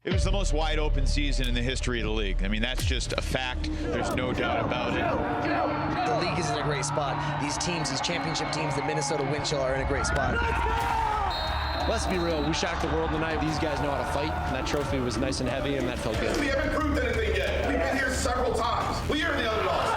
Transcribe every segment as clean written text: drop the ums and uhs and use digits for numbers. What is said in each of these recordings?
It was the most wide open season in the history of the league. I mean, that's just a fact. There's no doubt about it. The league is in a great spot. These teams, these championship teams, the Minnesota Wind Chill are in a great spot. Let's be real. We shocked the world tonight. These guys know how to fight. And that trophy was nice and heavy, and that felt good. We haven't proved anything yet. We've been here several times. We are the underdogs.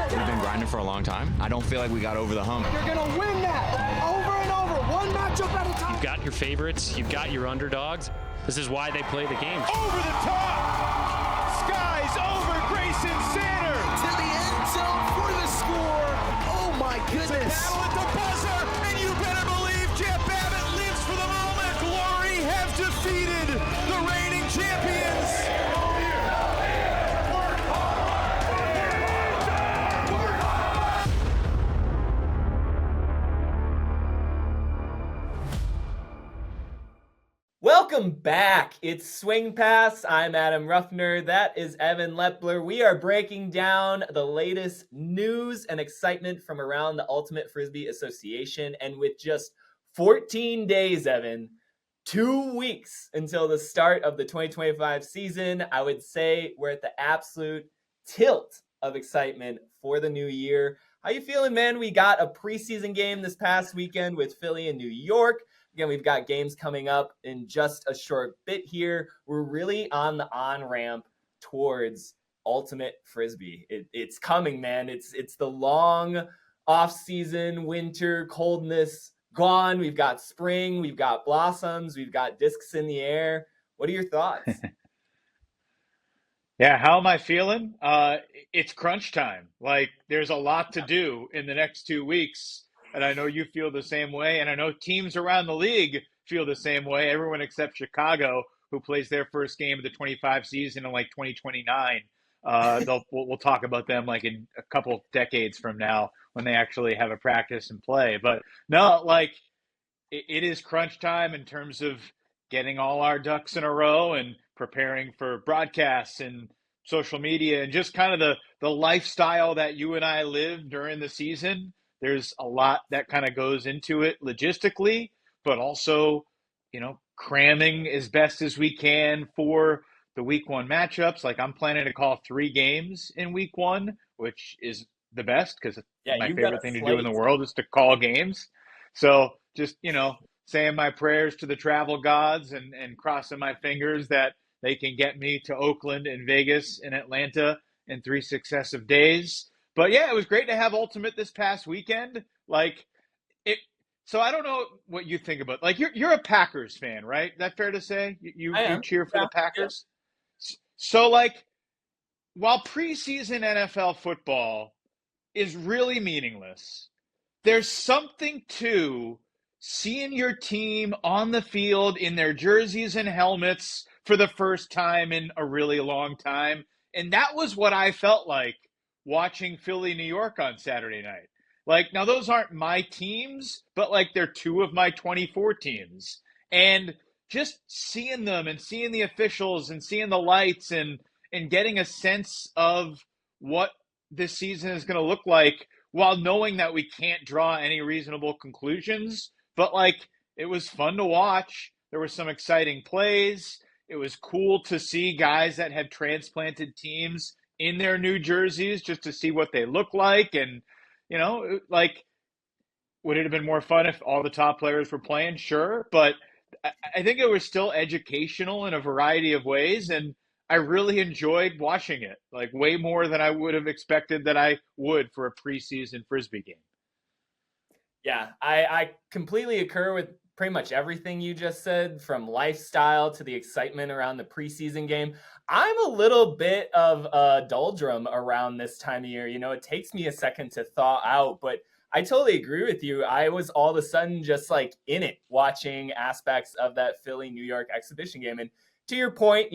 We've been grinding for a long time. I don't feel like we got over the hump. You're going to win that over and over, one matchup at a time. You've got your favorites. You've got your underdogs. This is why they play the games. Over the top! Skies over Grayson Center! To the end zone for the score. Oh my goodness. Battle at the buzzer, and you better believe Jeff Babbitt lives for the moment. Glory have defeated the reigning champions. Welcome back. It's Swing Pass. I'm Adam Ruffner. That is Evan Lepler. We are breaking down the latest news and excitement from around the Ultimate Frisbee Association. And with just 14 days, Evan, 2 weeks until the start of the 2025 season, I would say we're at the absolute tilt of excitement for the new year. How you feeling, man? We got a preseason game this past weekend with Philly and New York. Again, we've got games coming up in just a short bit here. We're really on the on-ramp towards Ultimate Frisbee. It's coming, man. It's the long off-season, winter, coldness gone. We've got spring. We've got blossoms. We've got discs in the air. What are your thoughts? Yeah, how am I feeling? It's crunch time. Like, there's a lot to do in the next 2 weeks. And I know you feel the same way. And I know teams around the league feel the same way. Everyone except Chicago, who plays their first game of the 25 season in like 2029. We'll talk about them like in a couple decades from now when they actually have a practice and play. But no, like it is crunch time in terms of getting all our ducks in a row and preparing for broadcasts and social media and just kind of the lifestyle that you and I live during the season. There's a lot that kind of goes into it logistically, but also, cramming as best as we can for the week one matchups. Like I'm planning to call 3 games in week one, which is the best because my favorite thing to do in the world is to call games. So just, saying my prayers to the travel gods and crossing my fingers that they can get me to Oakland and Vegas and Atlanta in 3 successive days. But yeah, it was great to have Ultimate this past weekend. So I don't know what you think about. Like you're a Packers fan, right? Is that fair to say? You cheer for the Packers. Yeah. So while preseason NFL football is really meaningless, there's something to seeing your team on the field in their jerseys and helmets for the first time in a really long time, and that was what I felt like watching Philly, New York on Saturday night. Now those aren't my teams, but they're 2 of my 24 teams. And just seeing them and seeing the officials and seeing the lights and getting a sense of what this season is going to look like while knowing that we can't draw any reasonable conclusions. But it was fun to watch. There were some exciting plays. It was cool to see guys that had transplanted teams in their new jerseys just to see what they look like. And, would it have been more fun if all the top players were playing? Sure. But I think it was still educational in a variety of ways. And I really enjoyed watching it, way more than I would have expected that I would for a preseason Frisbee game. Yeah, I completely concur with pretty much everything you just said, from lifestyle to the excitement around the preseason game. I'm a little bit of a doldrum around this time of year. It takes me a second to thaw out, but I totally agree with you. I was all of a sudden just in it, watching aspects of that Philly New York exhibition game. And to your point,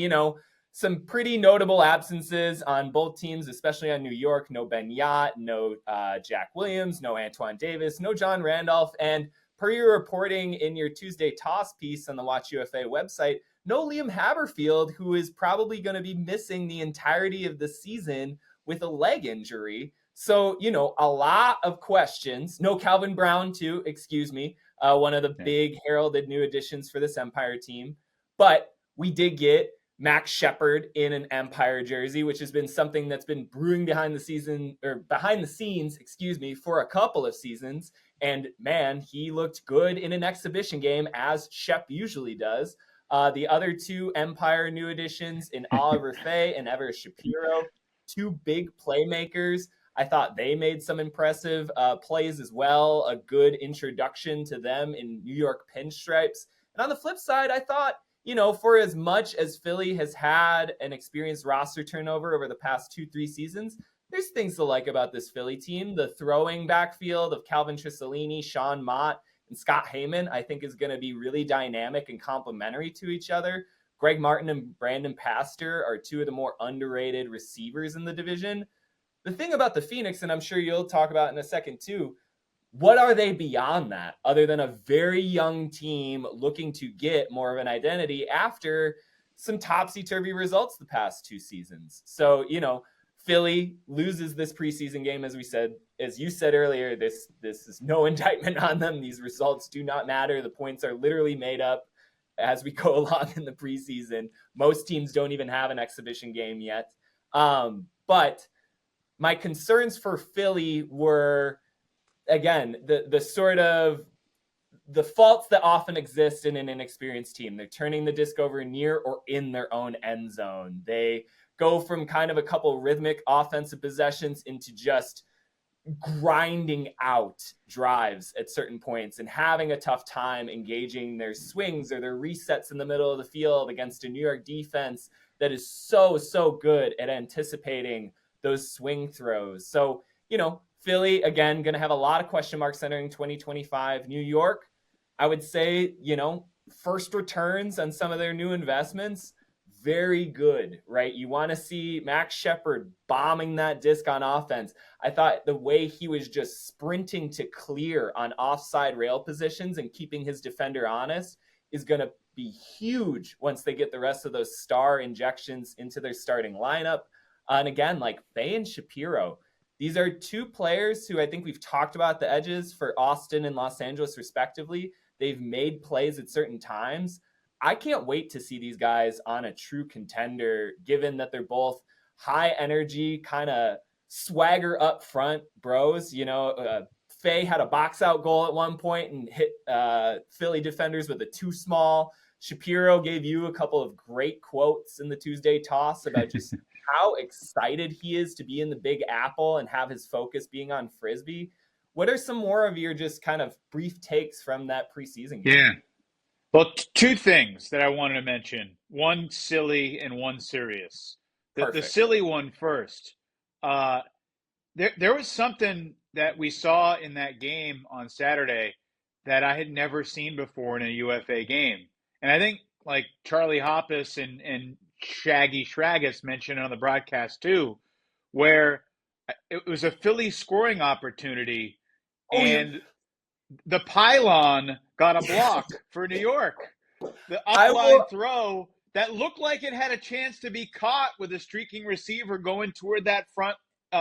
some pretty notable absences on both teams, especially on New York. No Ben Yott, no Jack Williams, no Antoine Davis, no John Randolph. And per your reporting in your Tuesday Toss piece on the Watch UFA website, no Liam Haberfield, who is probably going to be missing the entirety of the season with a leg injury. So, a lot of questions. No Calvin Brown, too, excuse me. one of the big heralded new additions for this Empire team. But we did get Max Shepard in an Empire jersey, which has been something that's been brewing behind the scenes, for a couple of seasons. And man, he looked good in an exhibition game, as Shep usually does. The other two Empire new additions in Oliver Fay and Ever Shapiro, two big playmakers. I thought they made some impressive plays as well. A good introduction to them in New York pinstripes. And on the flip side, I thought, for as much as Philly has had an experienced roster turnover over the past 2-3 seasons, there's things to like about this Philly team. The throwing backfield of Calvin Trissolini, Sean Mott, and Scott Heyman, I think, is going to be really dynamic and complementary to each other. Greg Martin and Brandon Pastor are two of the more underrated receivers in the division. The thing about the Phoenix, and I'm sure you'll talk about in a second too, what are they beyond that other than a very young team looking to get more of an identity after some topsy-turvy results the past 2 seasons? So, Philly loses this preseason game, as you said earlier. This is no indictment on them. These results do not matter. The points are literally made up as we go along in the preseason. Most teams don't even have an exhibition game yet. But my concerns for Philly were, again, the sort of the faults that often exist in an inexperienced team. They're turning the disc over near or in their own end zone. They go from kind of a couple rhythmic offensive possessions into just grinding out drives at certain points and having a tough time engaging their swings or their resets in the middle of the field against a New York defense that is so good at anticipating those swing throws. So, Philly, again, going to have a lot of question marks entering 2025. New York, I would say, first returns on some of their new investments, very good, right? You want to see Max Shepard bombing that disc on offense. I thought the way he was just sprinting to clear on offside rail positions and keeping his defender honest is going to be huge once they get the rest of those star injections into their starting lineup. And again, like Faye and Shapiro, these are two players who I think we've talked about the edges for Austin and Los Angeles respectively. They've made plays at certain times. I can't wait to see these guys on a true contender, given that they're both high energy, kind of swagger up front bros. Faye had a box out goal at one point and hit Philly defenders with a too small. Shapiro gave you a couple of great quotes in the Tuesday toss about just how excited he is to be in the Big Apple and have his focus being on Frisbee. What are some more of your just kind of brief takes from that preseason game? Yeah. Well, 2 things that I wanted to mention. One silly and one serious. The silly one first. There was something that we saw in that game on Saturday that I had never seen before in a UFA game. And I think like Charlie Hoppus and Shaggy Schragus mentioned on the broadcast too, where it was a Philly scoring opportunity and the pylon got a block for New York. The upline throw that looked like it had a chance to be caught with a streaking receiver going toward that front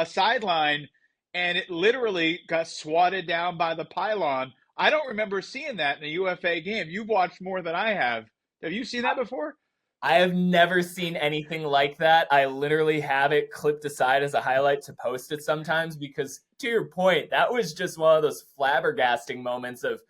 sideline, and it literally got swatted down by the pylon. I don't remember seeing that in a UFA game. You've watched more than I have. Have you seen that before? I have never seen anything like that. I literally have it clipped aside as a highlight to post it sometimes because, to your point, that was just one of those flabbergasting moments of,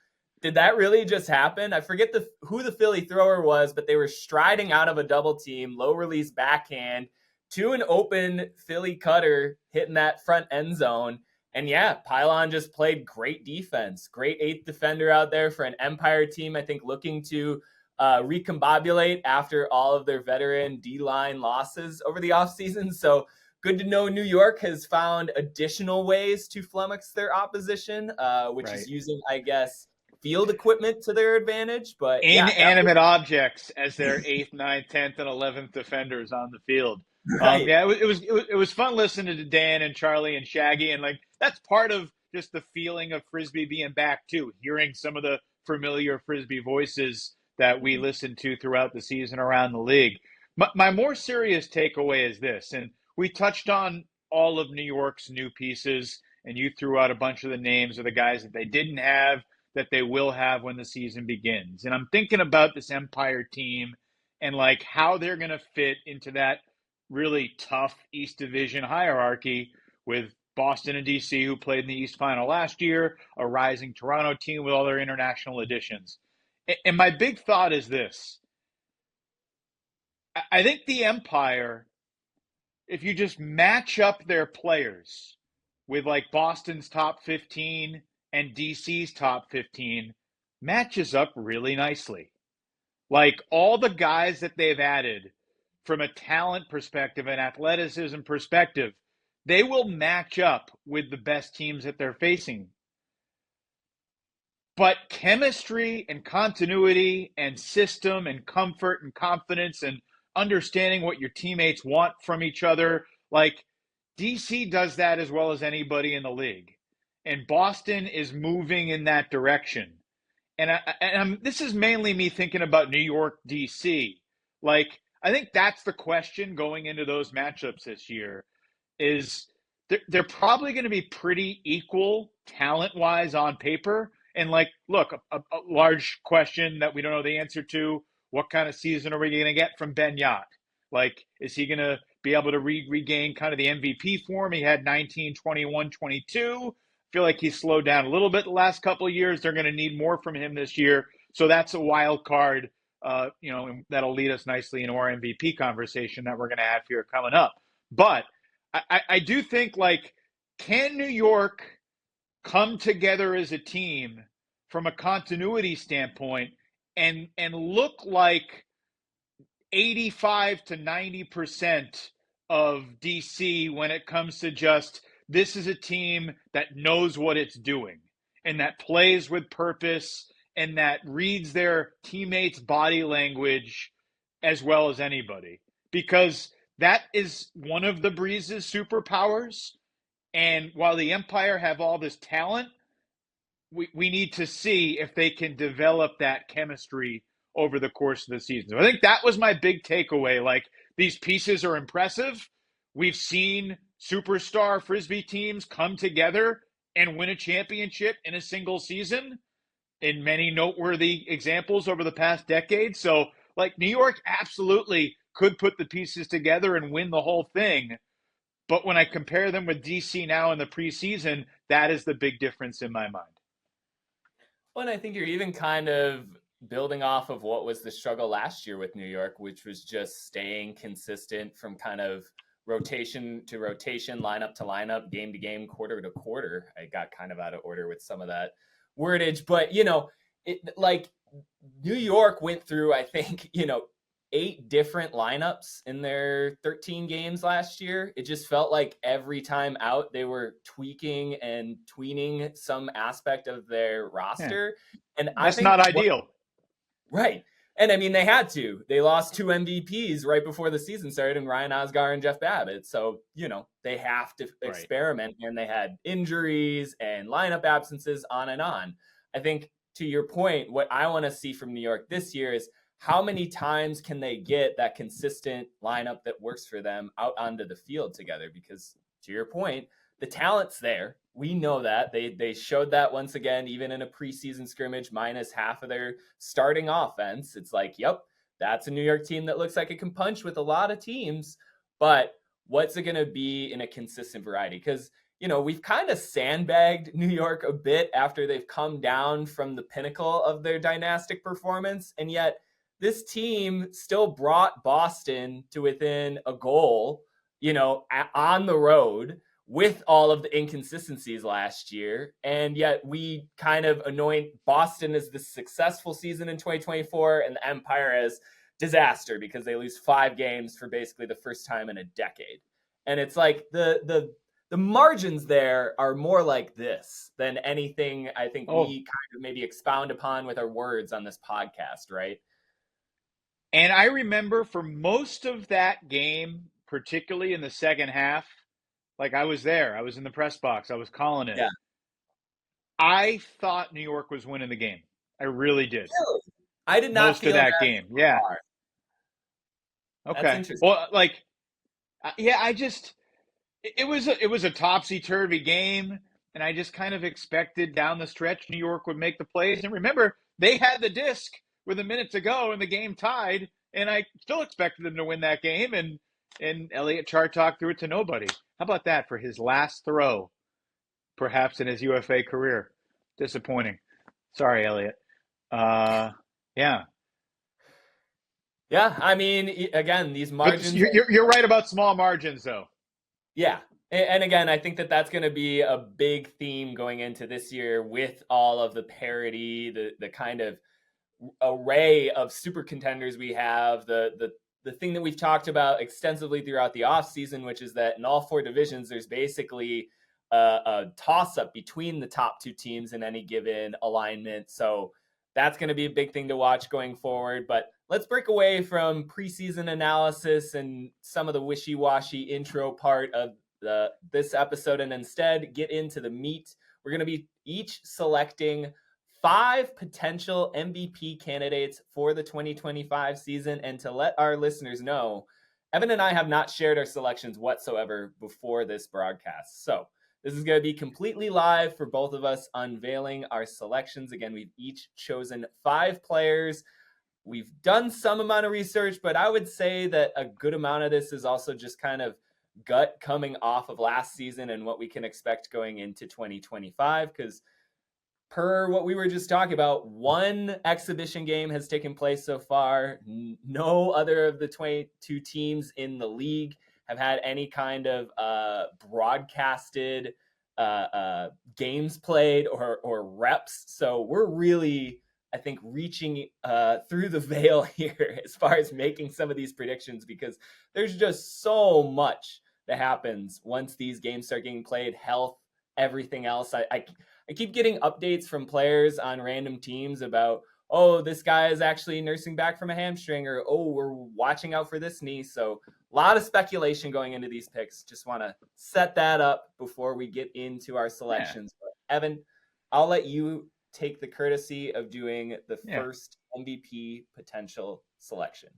did that really just happen? I forget who the Philly thrower was, but they were striding out of a double team, low release backhand to an open Philly cutter hitting that front end zone. And yeah, Pylon just played great defense. Great 8th defender out there for an Empire team, I think, looking to recombobulate after all of their veteran D-line losses over the offseason. So good to know New York has found additional ways to flummox their opposition, which is using, I guess, field equipment to their advantage. But inanimate objects as their 8th, 9th, 10th, and 11th defenders on the field. Right. It was fun listening to Dan and Charlie and Shaggy, and like that's part of just the feeling of Frisbee being back too, hearing some of the familiar Frisbee voices that we listened to throughout the season around the league. My more serious takeaway is this, and we touched on all of New York's new pieces, and you threw out a bunch of the names of the guys that they didn't have that they will have when the season begins. And I'm thinking about this Empire team and like how they're going to fit into that really tough East Division hierarchy with Boston and DC, who played in the East Final last year, a rising Toronto team with all their international additions. And my big thought is this. I think the Empire, if you just match up their players with like Boston's top 15 and DC's top 15, matches up really nicely. Like all the guys that they've added from a talent perspective and athleticism perspective, they will match up with the best teams that they're facing. But chemistry and continuity and system and comfort and confidence and understanding what your teammates want from each other, like DC does that as well as anybody in the league. And Boston is moving in that direction. And this is mainly me thinking about New York, DC. Like, I think that's the question going into those matchups this year is they're probably going to be pretty equal talent-wise on paper. And, like, look, a large question that we don't know the answer to, what kind of season are we going to get from Ben Yacht? Like, is he going to be able to regain kind of the MVP form? He had 19, 21, 22. Feel like he's slowed down a little bit the last couple of years. They're going to need more from him this year. So that's a wild card, that'll lead us nicely into our MVP conversation that we're going to have here coming up. But I do think, like, can New York come together as a team from a continuity standpoint and look like 85 to 90% of DC when it comes to just this is a team that knows what it's doing and that plays with purpose and that reads their teammates' body language as well as anybody. Because that is one of the Breeze's superpowers. And while the Empire have all this talent, we need to see if they can develop that chemistry over the course of the season. So I think that was my big takeaway. Like, these pieces are impressive. We've seen superstar Frisbee teams come together and win a championship in a single season in many noteworthy examples over the past decade. So, like, New York absolutely could put the pieces together and win the whole thing. But when I compare them with DC now in the preseason, that is the big difference in my mind. Well, and I think you're even kind of building off of what was the struggle last year with New York, which was just staying consistent from kind of rotation to rotation, lineup to lineup, game to game, quarter to quarter. I got kind of out of order with some of that wordage, but like New York went through, I think, 8 different lineups in their 13 games last year. It just felt like every time out, they were tweaking and tweening some aspect of their roster. And that's not ideal. Right. And I mean, they had to. They lost 2 MVPs right before the season started, and Ryan Osgar and Jeff Babbitt. So, they have to experiment, and they had injuries and lineup absences on and on. I think, to your point, what I want to see from New York this year is how many times can they get that consistent lineup that works for them out onto the field together? Because, to your point, the talent's there. We know that. They showed that once again, even in a preseason scrimmage, minus half of their starting offense. It's like, yep, that's a New York team that looks like it can punch with a lot of teams. But what's it going to be in a consistent variety? Because, we've kind of sandbagged New York a bit after they've come down from the pinnacle of their dynastic performance. And yet this team still brought Boston to within a goal, on the road, with all of the inconsistencies last year. And yet we kind of anoint Boston as the successful season in 2024 and the Empire as disaster because they lose 5 games for basically the first time in a decade. And it's like the margins there are more like this than anything I think we kind of maybe expound upon with our words on this podcast, right? And I remember for most of that game, particularly in the second half, like, I was there. I was in the press box. I was calling it. Yeah. I thought New York was winning the game. I really did. Really? I did not most of that game. Yeah. Okay. Well, like, yeah, it was a topsy-turvy game. And I just kind of expected down the stretch New York would make the plays. And remember, they had the disc with a minute to go and the game tied. And I still expected them to win that game. And Elliott Chartok threw it to nobody. How about that for his last throw, perhaps in his UFA career? Disappointing. Sorry, Elliott. Yeah. Yeah, I mean, again, these margins. You're right about small margins, though. Yeah. And again, I think that that's going to be a big theme going into this year with all of the parity, the kind of array of super contenders we have, the thing that we've talked about extensively throughout the offseason, which is that in all 4 divisions, there's basically a toss-up between the top 2 teams in any given alignment. So that's going to be a big thing to watch going forward. But let's break away from preseason analysis and some of the wishy-washy intro part of this episode and instead get into the meat. We're going to be each selecting 5 potential MVP candidates for the 2025 season. And to let our listeners know, Evan and I have not shared our selections whatsoever before this broadcast. So this is going to be completely live for both of us unveiling our selections. Again, we've each chosen 5 players. We've done some amount of research, but I would say that a good amount of this is also just kind of gut coming off of last season and what we can expect going into 2025. Because per what we were just talking about, 1 exhibition game has taken place so far. No other of the 22 teams in the league have had any kind of broadcasted games played or reps. So we're really, I think, reaching through the veil here as far as making some of these predictions, because there's just so much that happens once these games start getting played, health, everything else. I keep getting updates from players on random teams about, oh, this guy is actually nursing back from a hamstring, or, oh, we're watching out for this knee. So a lot of speculation going into these picks. Just want to set that up before we get into our selections. Yeah. But Evan, I'll let you take the courtesy of doing the first MVP potential selection.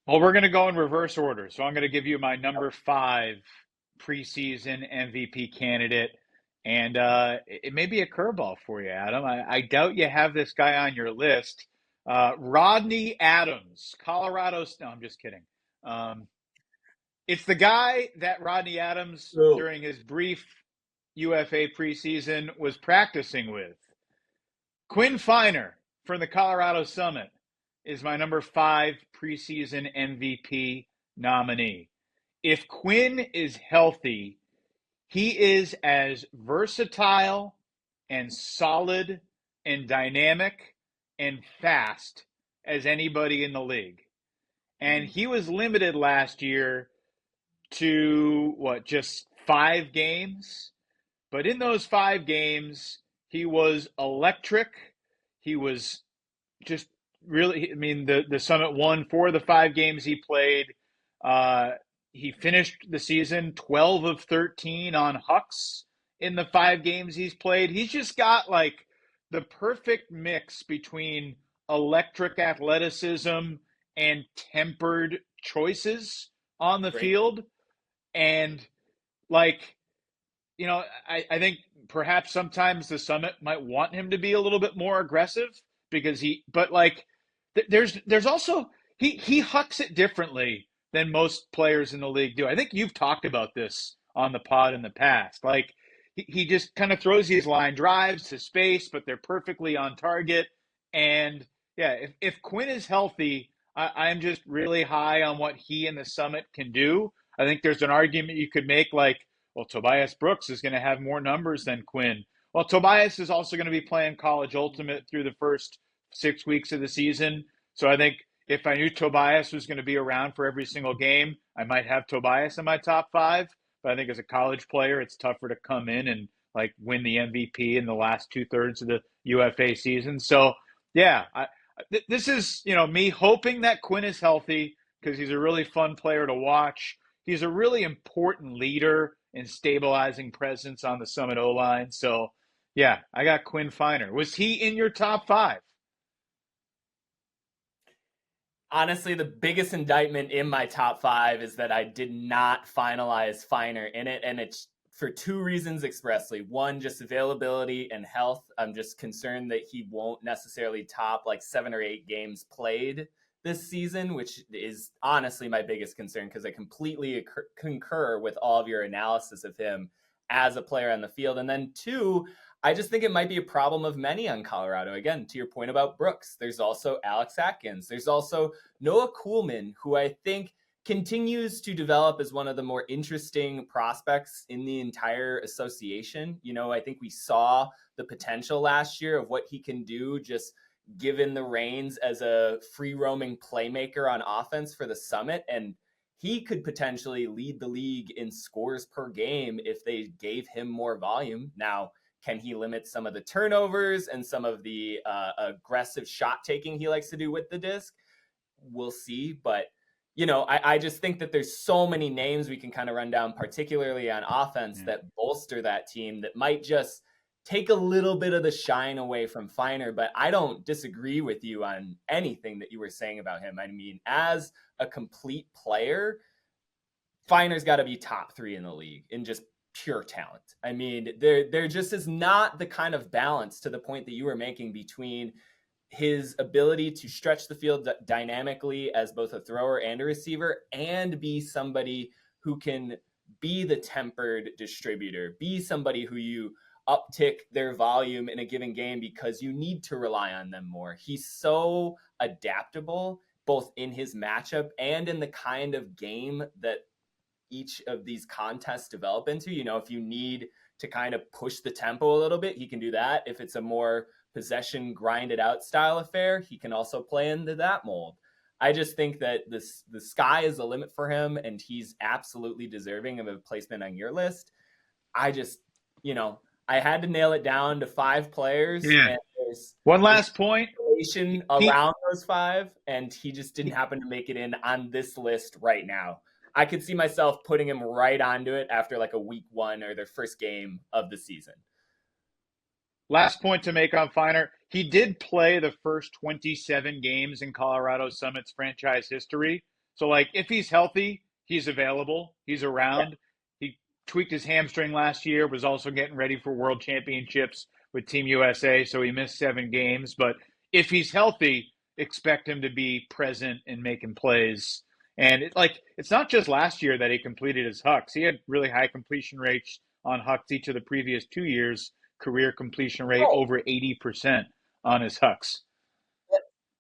Well, we're going to go in reverse order. So I'm going to give you my number 5 preseason MVP candidate. And it may be a curveball for you, Adam. I doubt you have this guy on your list. Rodney Adams, Colorado. No, I'm just kidding. It's the guy that Rodney Adams, during his brief UFA preseason, was practicing with. Quinn Finer from the Colorado Summit is my number 5 preseason MVP nominee. If Quinn is healthy, he is as versatile and solid and dynamic and fast as anybody in the league. And he was limited last year to, just 5 games? But in those 5 games, he was electric. He was just really, the Summit won 4 of the 5 games he played. He finished the season 12 of 13 on Hucks in the 5 games he's played. He's just got the perfect mix between electric athleticism and tempered choices on the field. And I think perhaps sometimes the Summit might want him to be a little bit more aggressive because there's also, he hucks it differently than most players in the league do. I think you've talked about this on the pod in the past. He just kind of throws these line drives to space, but they're perfectly on target. And if Quinn is healthy, I'm just really high on what he and the Summit can do. I think there's an argument you could make Tobias Brooks is going to have more numbers than Quinn. Well, Tobias is also going to be playing College Ultimate through the first 6 weeks of the season. So I think if I knew Tobias was going to be around for every single game, I might have Tobias in my top 5. But I think as a college player, it's tougher to come in and win the MVP in the last 2/3 of the UFA season. So this is, me hoping that Quinn is healthy because he's a really fun player to watch. He's a really important leader and stabilizing presence on the Summit O-line. So, I got Quinn Finer. Was he in your top 5? Honestly, the biggest indictment in my top 5 is that I did not finalize Finer in it. And it's for two reasons expressly. One, just availability and health. I'm just concerned that he won't necessarily top like 7 or 8 games played this season, which is honestly my biggest concern because I completely concur with all of your analysis of him as a player on the field. And then two, I just think it might be a problem of many on Colorado. Again, to your point about Brooks, there's also Alex Atkins. There's also Noah Kuhlman, who I think continues to develop as one of the more interesting prospects in the entire association. You know, I think we saw the potential last year of what he can do just given the reins as a free roaming playmaker on offense for the Summit. And he could potentially lead the league in scores per game if they gave him more volume. Now, can he limit some of the turnovers and some of the aggressive shot taking he likes to do with the disc? We'll see. But you know, I just think that there's so many names we can kind of run down, particularly on offense, that bolster that team that might just take a little bit of the shine away from Feiner. But I don't disagree with you on anything that you were saying about him. I mean, as a complete player, Feiner's got to be top 3 in the league in just pure talent. I mean, there just is not the kind of balance, to the point that you were making, between his ability to stretch the field dynamically as both a thrower and a receiver, and be somebody who can be the tempered distributor, be somebody who you uptick their volume in a given game because you need to rely on them more. He's so adaptable, both in his matchup and in the kind of game that each of these contests develop into. You know, if you need to kind of push the tempo a little bit, he can do that. If it's a more possession grinded out style affair, he can also play into that mold. I just think that the sky is the limit for him, and he's absolutely deserving of a placement on your list. I just, you know, I had to nail it down to 5 players. Yeah. And there's one last point around those 5, and he just didn't happen to make it in on this list right now. I could see myself putting him right onto it after like a week 1 or their first game of the season. Last point to make on Feiner. He did play the first 27 games in Colorado Summit's franchise history. So, like, if he's healthy, he's available. He's around. Yeah. He tweaked his hamstring last year, was also getting ready for World Championships with Team USA, so he missed 7 games. But if he's healthy, expect him to be present and making plays. And it's not just last year that he completed his hucks. He had really high completion rates on hucks each of the previous 2 years. Career completion rate over 80% on his hucks.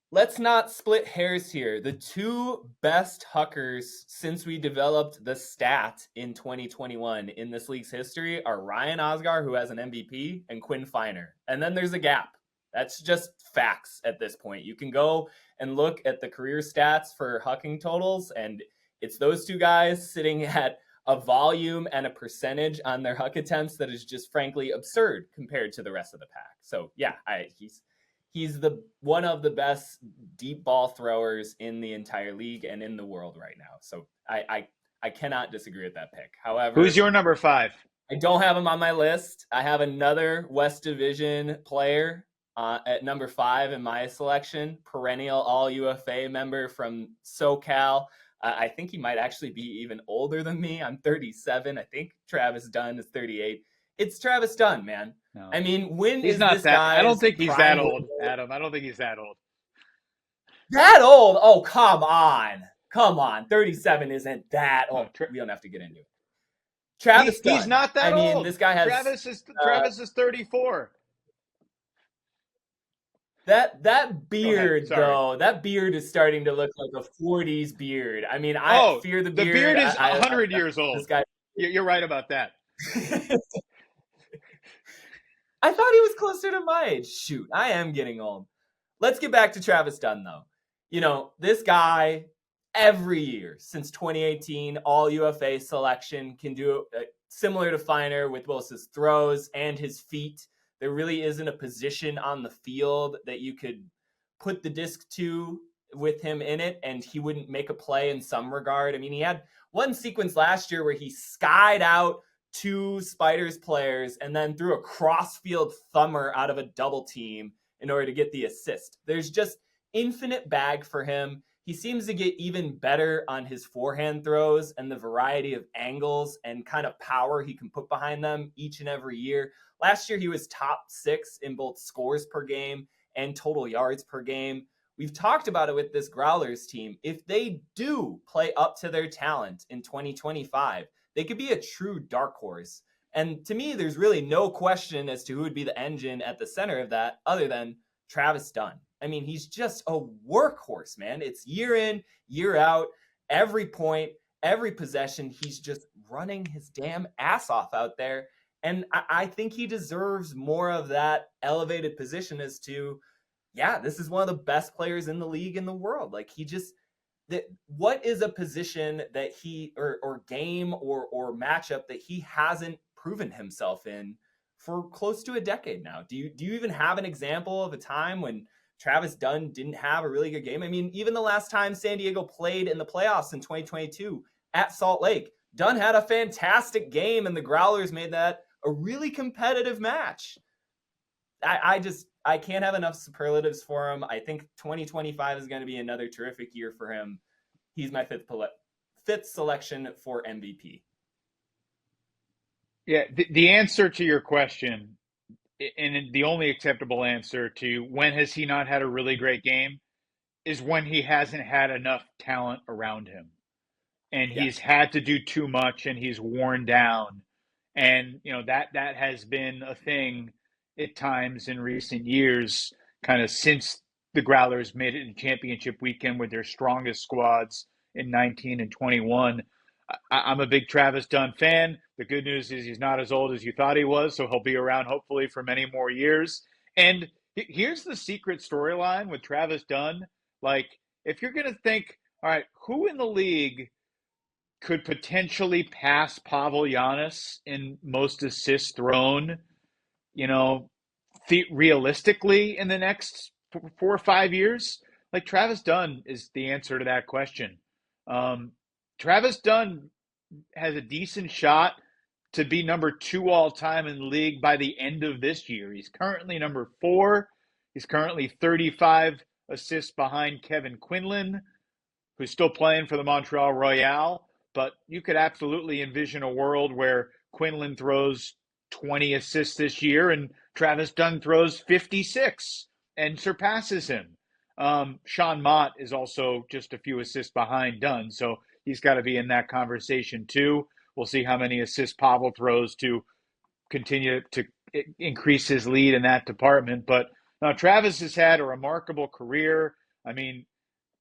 Let's not split hairs here. The 2 best huckers since we developed the stat in 2021 in this league's history are Ryan Osgar, who has an MVP, and Quinn Feiner. And then there's a gap. That's just facts at this point. You can go and look at the career stats for hucking totals, and it's those 2 guys sitting at a volume and a percentage on their huck attempts that is just frankly absurd compared to the rest of the pack. So yeah, he's the one of the best deep ball throwers in the entire league and in the world right now. So I cannot disagree with that pick. However, who's your number 5? I don't have him on my list. I have another West Division player at number 5 in my selection, perennial All UFA member from SoCal. I think he might actually be even older than me. I'm 37. I think Travis Dunn is 38. It's Travis Dunn, man. No. I mean, when he's is not this that? guy? I don't think he's that old, Adam. I don't think he's that old. That old? Oh, come on. 37 isn't that old. We don't have to get into it. Travis Dunn. He's not that old. I mean, this guy has Travis is 34. That beard, though, that beard is starting to look like a 40s beard. I mean, I fear the beard. The beard is 100 years old. This guy... You're right about that. I thought he was closer to my age. Shoot, I am getting old. Let's get back to Travis Dunn, though. You know, this guy, every year since 2018, all UFA selection, can do similar to Feiner with both his throws and his feet. There really isn't a position on the field that you could put the disc to with him in it, and he wouldn't make a play in some regard. I mean, he had one sequence last year where he skied out 2 Spiders players and then threw a cross-field thumber out of a double team in order to get the assist. There's just infinite bag for him. he seems to get even better on his forehand throws and the variety of angles and kind of power he can put behind them each and every year. Last year, he was top 6 in both scores per game and total yards per game. We've talked about it with this Growlers team. If they do play up to their talent in 2025, they could be a true dark horse. And to me, there's really no question as to who would be the engine at the center of that other than Travis Dunn. I mean, he's just a workhorse, man. It's year in, year out, every point, every possession. He's just running his damn ass off out there. And I think he deserves more of that elevated position as to, yeah, this is one of the best players in the league in the world. Like what is a position that he or game or matchup that he hasn't proven himself in for close to a decade now? Do you even have an example of a time when Travis Dunn didn't have a really good game? I mean, even the last time San Diego played in the playoffs in 2022 at Salt Lake, Dunn had a fantastic game and the Growlers made that a really competitive match. I can't have enough superlatives for him. I think 2025 is going to be another terrific year for him. He's my fifth selection for MVP. Yeah, the answer to your question, and the only acceptable answer to when has he not had a really great game, is when he hasn't had enough talent around him. And he's had to do too much and he's worn down. And, that has been a thing at times in recent years, kind of since the Growlers made it in championship weekend with their strongest squads in 19 and 21. I'm a big Travis Dunn fan. The good news is he's not as old as you thought he was, so he'll be around hopefully for many more years. And here's the secret storyline with Travis Dunn. Like, if you're going to think, all right, who in the league could potentially pass Pavel Giannis in most assists thrown, realistically in the next 4 or 5 years? Like, Travis Dunn is the answer to that question. Travis Dunn has a decent shot to be number 2 all time in the league by the end of this year. He's currently number 4. He's currently 35 assists behind Kevin Quinlan, who's still playing for the Montreal Royale. But you could absolutely envision a world where Quinlan throws 20 assists this year and Travis Dunn throws 56 and surpasses him. Sean Mott is also just a few assists behind Dunn, so he's got to be in that conversation too. We'll see how many assists Pavel throws to continue to increase his lead in that department. But now Travis has had a remarkable career. I mean,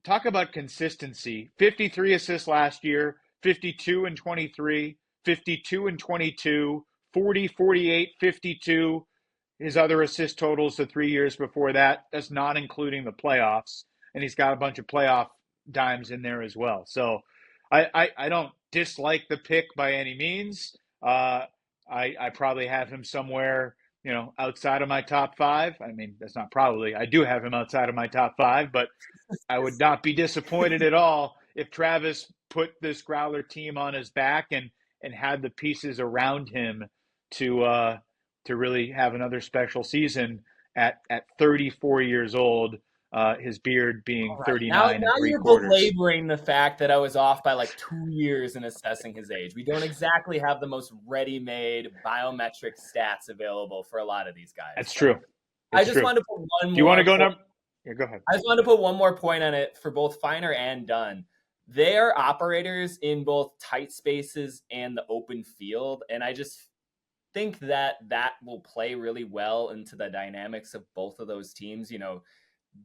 talk about consistency. 53 assists last year, 52 and 23, 52 and 22, 40, 48, 52. His other assist totals the 3 years before that, that's not including the playoffs. And he's got a bunch of playoff dimes in there as well. So I don't dislike the pick by any means. I probably have him somewhere, outside of my top 5. I mean, that's not probably. I do have him outside of my top 5, but I would not be disappointed at all if Travis put this Growler team on his back and had the pieces around him to really have another special season at 34 years old, his beard being 39 now and 3 you're quarters. belaboring the fact that I was off by like 2 years in assessing his age. We don't exactly have the most ready-made biometric stats available for a lot of these guys. That's true. I just wanted to put one more. Do you want to go number? Yeah, go ahead. I just wanted to put one more point on it for both Finer and Dunn. They are operators in both tight spaces and the open field, and I just think that will play really well into the dynamics of both of those teams.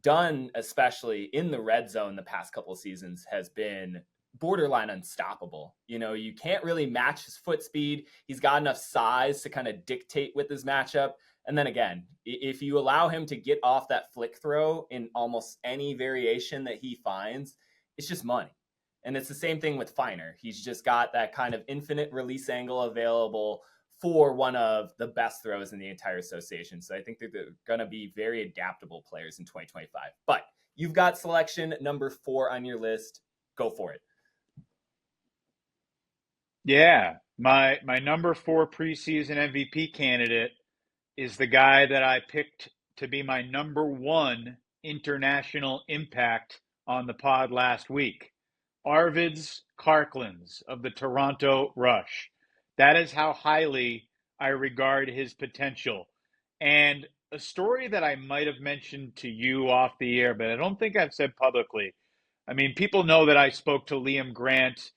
Dunn, especially in the red zone the past couple of seasons, has been borderline unstoppable. You can't really match his foot speed. He's got enough size to kind of dictate with his matchup. And then again, if you allow him to get off that flick throw in almost any variation that he finds, it's just money. And it's the same thing with Finer. He's just got that kind of infinite release angle available for one of the best throws in the entire association. So I think they're going to be very adaptable players in 2025. But you've got selection number 4 on your list. Go for it. Yeah, my number 4 preseason MVP candidate is the guy that I picked to be my number 1 international impact on the pod last week. Arvids Karklins of the Toronto Rush. That is how highly I regard his potential. And a story that I might have mentioned to you off the air, but I don't think I've said publicly. I mean, people know that I spoke to Liam Grant,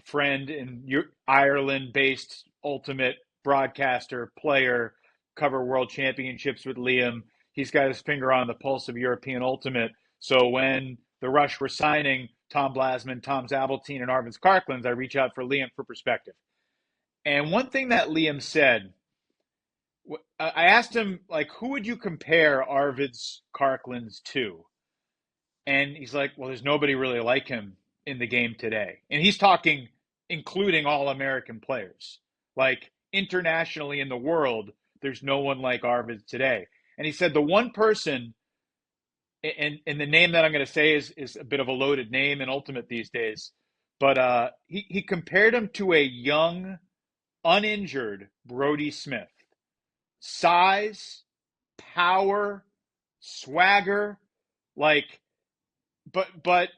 friend in Ireland-based ultimate broadcaster, player, cover world championships with Liam. He's got his finger on the pulse of European ultimate. So when the Rush were signing Tom Blasman, Tom Zabaltine, and Arvids Karklins, I reach out for Liam for perspective. And one thing that Liam said, I asked him, like, who would you compare Arvids Karklins to? And he's like, well, there's nobody really like him in the game today. And he's talking including all-American players. Like, internationally in the world, there's no one like Arvids today. And he said the one person, and the name that I'm going to say is a bit of a loaded name in Ultimate these days, but he compared him to a young, uninjured Brody Smith. Size, power, swagger, like, but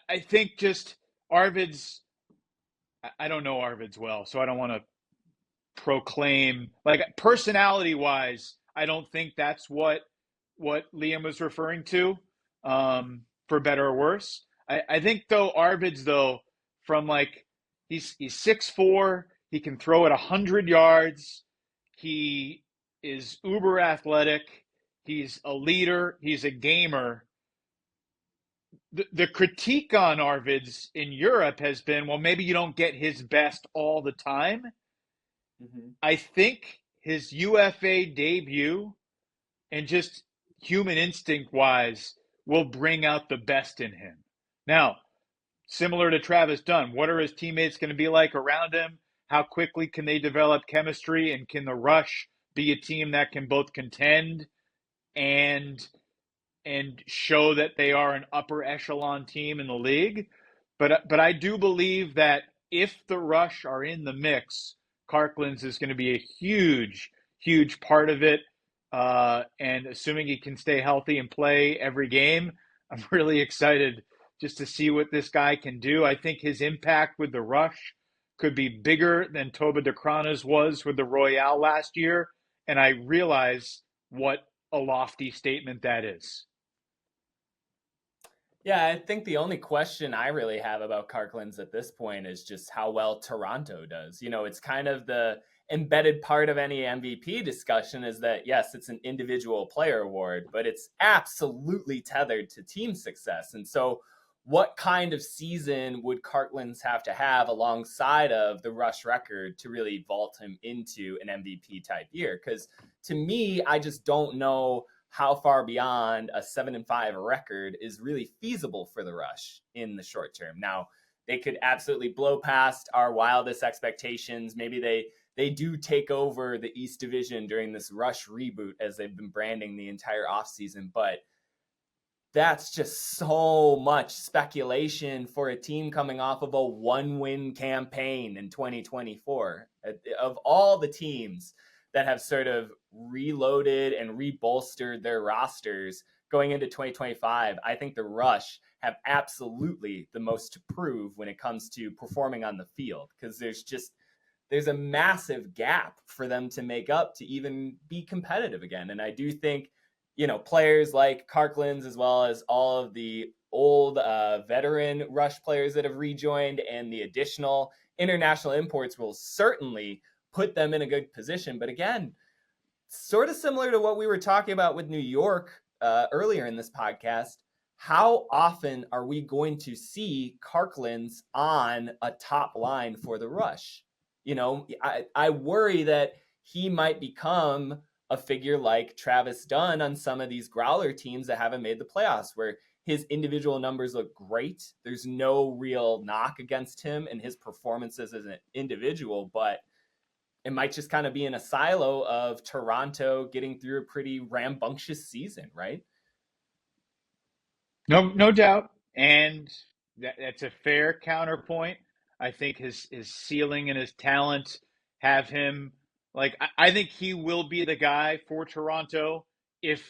I think just Arvids, I don't know Arvids well, so I don't want to proclaim, like, personality-wise, I don't think that's what Liam was referring to, for better or worse. I think, though, Arvids, though, from, like, he's 6'4", he can throw it 100 yards, he is uber athletic, he's a leader, he's a gamer. The critique on Arvids in Europe has been, well, maybe you don't get his best all the time. Mm-hmm. I think his UFA debut and just human instinct-wise will bring out the best in him. Now, similar to Travis Dunn, what are his teammates going to be like around him? How quickly can they develop chemistry? And can the Rush be a team that can both contend and show that they are an upper echelon team in the league? But I do believe that if the Rush are in the mix, Karklins is going to be a huge, huge part of it. And assuming he can stay healthy and play every game, I'm really excited just to see what this guy can do. I think his impact with the Rush could be bigger than Toba Decrana's was with the Royale last year. And I realize what a lofty statement that is. Yeah, I think the only question I really have about Karklins at this point is just how well Toronto does. You know, it's kind of the embedded part of any MVP discussion is that, yes, it's an individual player award, but it's absolutely tethered to team success. And so what kind of season would Karklins have to have alongside of the Rush record to really vault him into an MVP type year? Because to me, I just don't know how far beyond a 7-5 record is really feasible for the Rush in the short term. Now, they could absolutely blow past our wildest expectations. Maybe they do take over the East Division during this Rush reboot as they've been branding the entire offseason. But that's just so much speculation for a team coming off of a 1-win campaign in 2024. Of all the teams that have sort of reloaded and rebolstered their rosters going into 2025, I think the Rush have absolutely the most to prove when it comes to performing on the field, because there's a massive gap for them to make up to even be competitive again. And I do think, you know, players like Karklins, as well as all of the old veteran Rush players that have rejoined and the additional international imports will certainly put them in a good position. But again, sort of similar to what we were talking about with New York earlier in this podcast, how often are we going to see Karklins on a top line for the Rush? You know, I worry that he might become a figure like Travis Dunn on some of these Growler teams that haven't made the playoffs, where his individual numbers look great. There's no real knock against him and his performances as an individual, but it might just kind of be in a silo of Toronto getting through a pretty rambunctious season, right? No doubt. And that's a fair counterpoint. I think his ceiling and his talent have him, like, I think he will be the guy for Toronto if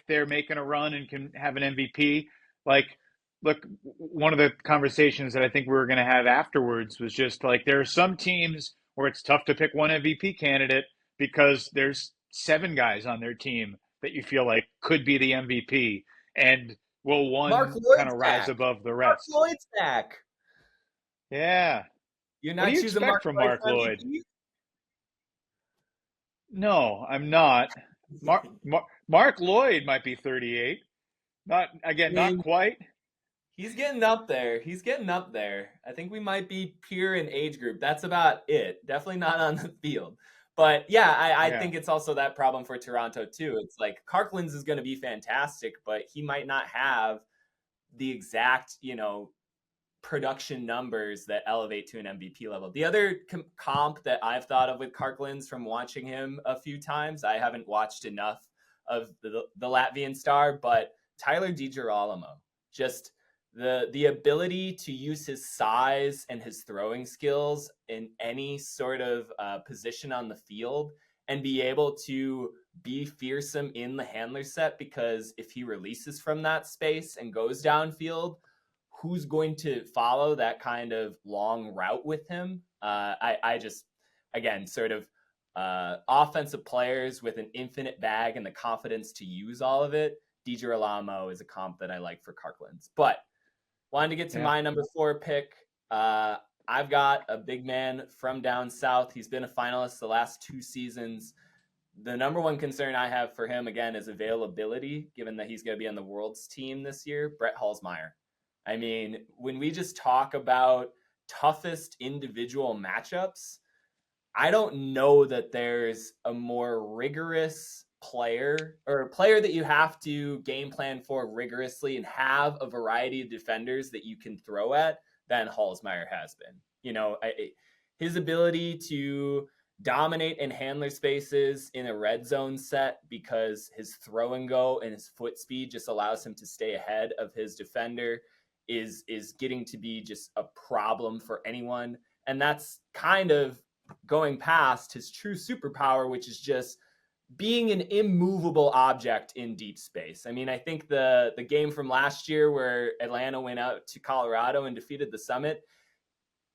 they're making a run and can have an MVP. Like, look, one of the conversations that I think we were going to have afterwards was just like there are some teams where it's tough to pick one MVP candidate because there's 7 guys on their team that you feel like could be the MVP, and will Mark one kind Lloyd's of rise back. above the Mark rest? Lloyd's back. Yeah. You're What not do you choosing expect Mark from Lloyd Mark for Lloyd? MVP? No, I'm not. Mark Lloyd might be 38. Not again, not quite. He's getting up there. He's getting up there. I think we might be peer in age group. That's about it. Definitely not on the field. But yeah, I Yeah. think it's also that problem for Toronto too. It's like Karklin's is going to be fantastic, but he might not have the exact, production numbers that elevate to an MVP level. The other comp that I've thought of with Karklin's from watching him a few times, I haven't watched enough of the Latvian star, but Tyler DiGirolamo, just the ability to use his size and his throwing skills in any sort of position on the field and be able to be fearsome in the handler set, because if he releases from that space and goes downfield, who's going to follow that kind of long route with him? I just, again, sort of offensive players with an infinite bag and the confidence to use all of it. DiGirolamo is a comp that I like for Karklin's. But wanted to get to my number 4 pick. I've got a big man from down south. He's been a finalist the last 2 seasons. The number one concern I have for him, again, is availability, given that he's going to be on the World's team this year. Brett Halsmeyer. I mean, when we just talk about toughest individual matchups, I don't know that there's a more rigorous player, or a player that you have to game plan for rigorously and have a variety of defenders that you can throw at than Halsmeyer has been. His ability to dominate in handler spaces in a red zone set, because his throw and go and his foot speed just allows him to stay ahead of his defender, is getting to be just a problem for anyone. And that's kind of going past his true superpower, which is just being an immovable object in deep space. I mean, I think the game from last year where Atlanta went out to Colorado and defeated the Summit,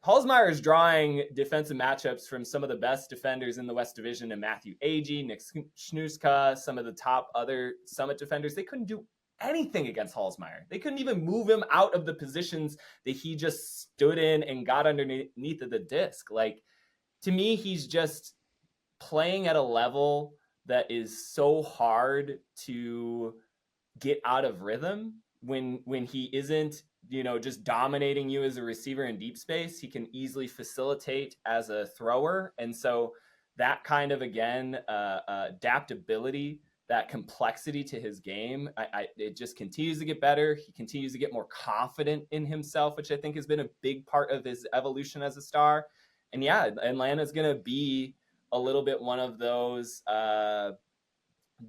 Halsmeyer is drawing defensive matchups from some of the best defenders in the West Division, and Matthew Agee, Nick Schnuska, some of the top other Summit defenders. They couldn't do anything against Halsmeyer. They couldn't even move him out of the positions that he just stood in and got underneath of the disc. Like, to me, he's just playing at a level that is so hard to get out of rhythm when he isn't, just dominating you as a receiver in deep space. He can easily facilitate as a thrower. And so that kind of, again, adaptability, that complexity to his game, it just continues to get better. He continues to get more confident in himself, which I think has been a big part of his evolution as a star. And yeah, Atlanta's going to be a little bit one of those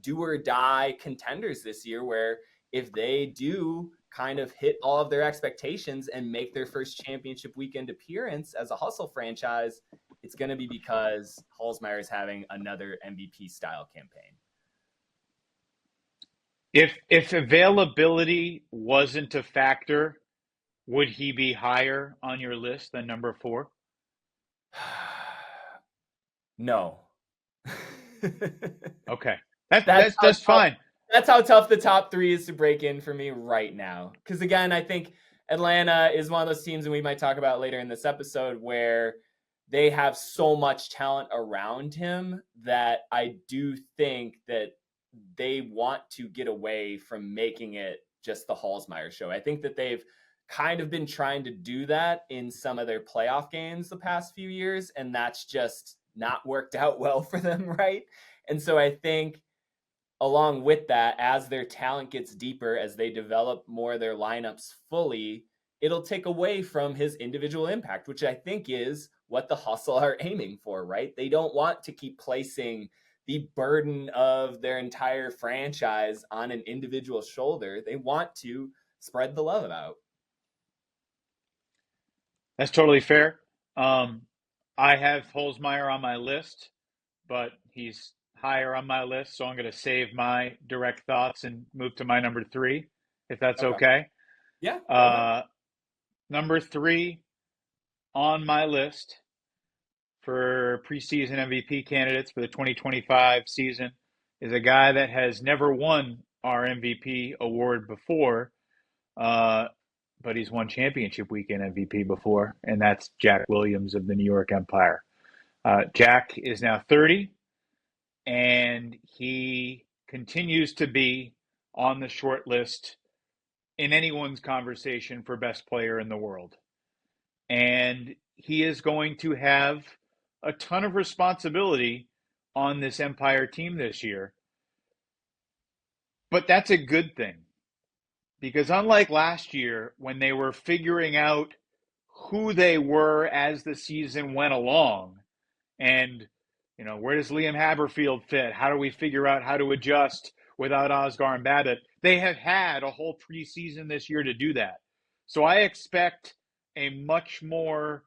do or die contenders this year, where if they do kind of hit all of their expectations and make their first championship weekend appearance as a hustle franchise, it's going to be because Halsmeyer is having another MVP style campaign. If availability wasn't a factor, would he be higher on your list than number 4? No. Okay. That's fine. That's how tough the top 3 is to break in for me right now. Because again, I think Atlanta is one of those teams, and we might talk about later in this episode, where they have so much talent around him that I do think that they want to get away from making it just the Halsmeyer show. I think that they've kind of been trying to do that in some of their playoff games the past few years, and that's just not worked out well for them, right? And so I think along with that, as their talent gets deeper, as they develop more of their lineups fully, it'll take away from his individual impact, which I think is what the Hustle are aiming for, right? They don't want to keep placing the burden of their entire franchise on an individual shoulder. They want to spread the love out. That's totally fair. I have Holzmeyer on my list, but he's higher on my list, so I'm going to save my direct thoughts and move to my number 3, if that's okay. Yeah. Number 3 on my list for preseason MVP candidates for the 2025 season is a guy that has never won our MVP award before, but he's won championship weekend MVP before, and that's Jack Williams of the New York Empire. Jack is now 30, and he continues to be on the short list in anyone's conversation for best player in the world. And he is going to have a ton of responsibility on this Empire team this year. But that's a good thing, because unlike last year, when they were figuring out who they were as the season went along, and, you know, where does Liam Haberfield fit? How do we figure out how to adjust without Oscar and Babbitt? They have had a whole preseason this year to do that. So I expect a much more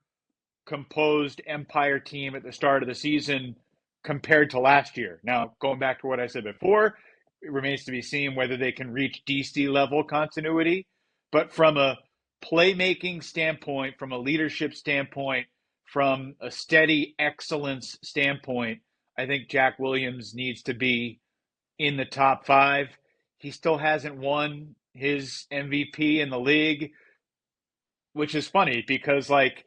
composed Empire team at the start of the season compared to last year. Now, going back to what I said before, it remains to be seen whether they can reach DC level continuity. But from a playmaking standpoint, from a leadership standpoint, from a steady excellence standpoint, I think Jack Williams needs to be in the top 5. He still hasn't won his MVP in the league, which is funny because, like,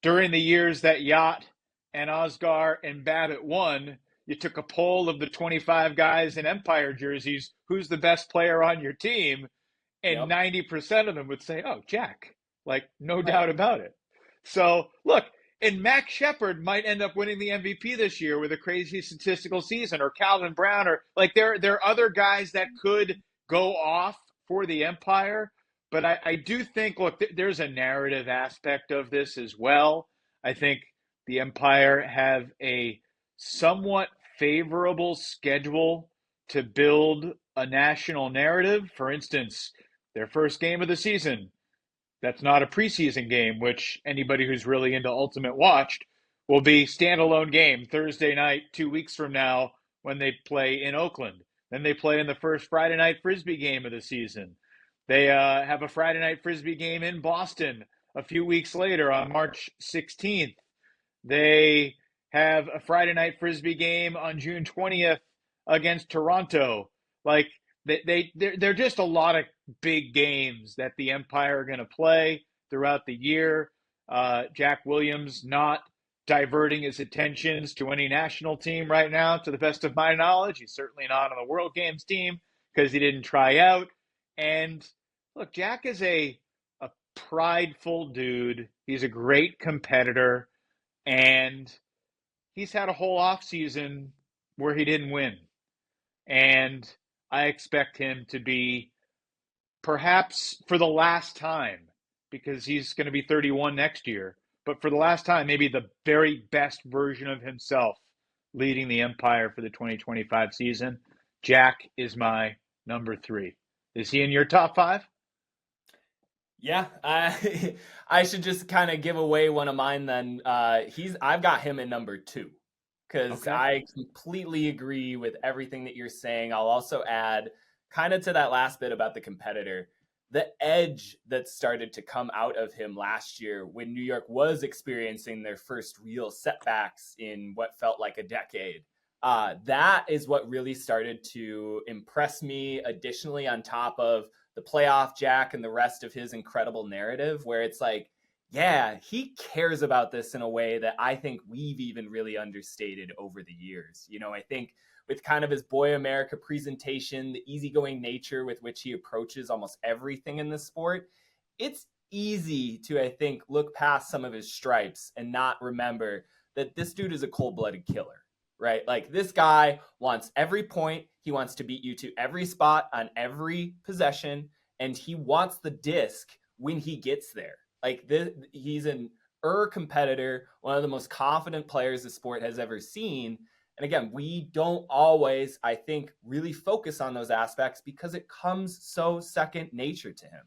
during the years that Yacht and Osgar and Babbitt won, you took a poll of the 25 guys in Empire jerseys, who's the best player on your team? And 90% of them would say, oh, Jack. Like, no doubt about it. So, look, and Max Shepard might end up winning the MVP this year with a crazy statistical season, or Calvin Brown, or like there are other guys that could go off for the Empire. But I do think, look, there's a narrative aspect of this as well. I think the Empire have a somewhat favorable schedule to build a national narrative. For instance, their first game of the season, that's not a preseason game, which anybody who's really into Ultimate watched, will be standalone game Thursday night, 2 weeks from now, when they play in Oakland. Then they play in the first Friday night Frisbee game of the season. They have a Friday night Frisbee game in Boston a few weeks later on March 16th. They have a Friday night Frisbee game on June 20th against Toronto. Like, they're just a lot of big games that the Empire are going to play throughout the year. Jack Williams not diverting his attentions to any national team right now, to the best of my knowledge. He's certainly not on the World Games team because he didn't try out. And look, Jack is a prideful dude. He's a great competitor, and he's had a whole offseason where he didn't win. And I expect him to be, perhaps for the last time, because he's going to be 31 next year, but for the last time, maybe the very best version of himself leading the Empire for the 2025 season. Jack is my number 3. Is he in your top 5? Yeah, I should just kind of give away one of mine then. I've got him at number 2 because I completely agree with everything that you're saying. I'll also add kind of to that last bit about the competitor, the edge that started to come out of him last year when New York was experiencing their first real setbacks in what felt like a decade. That is what really started to impress me, additionally, on top of the playoff Jack and the rest of his incredible narrative, where it's like, yeah, he cares about this in a way that I think we've even really understated over the years. You know, I think with kind of his Boy America presentation, the easygoing nature with which he approaches almost everything in the sport, it's easy to, I think, look past some of his stripes and not remember that this dude is a cold-blooded killer, right? Like, this guy wants every point. He wants to beat you to every spot on every possession, and he wants the disc when he gets there. Like, he's an competitor, one of the most confident players the sport has ever seen. And again, we don't always, I think, really focus on those aspects because it comes so second nature to him.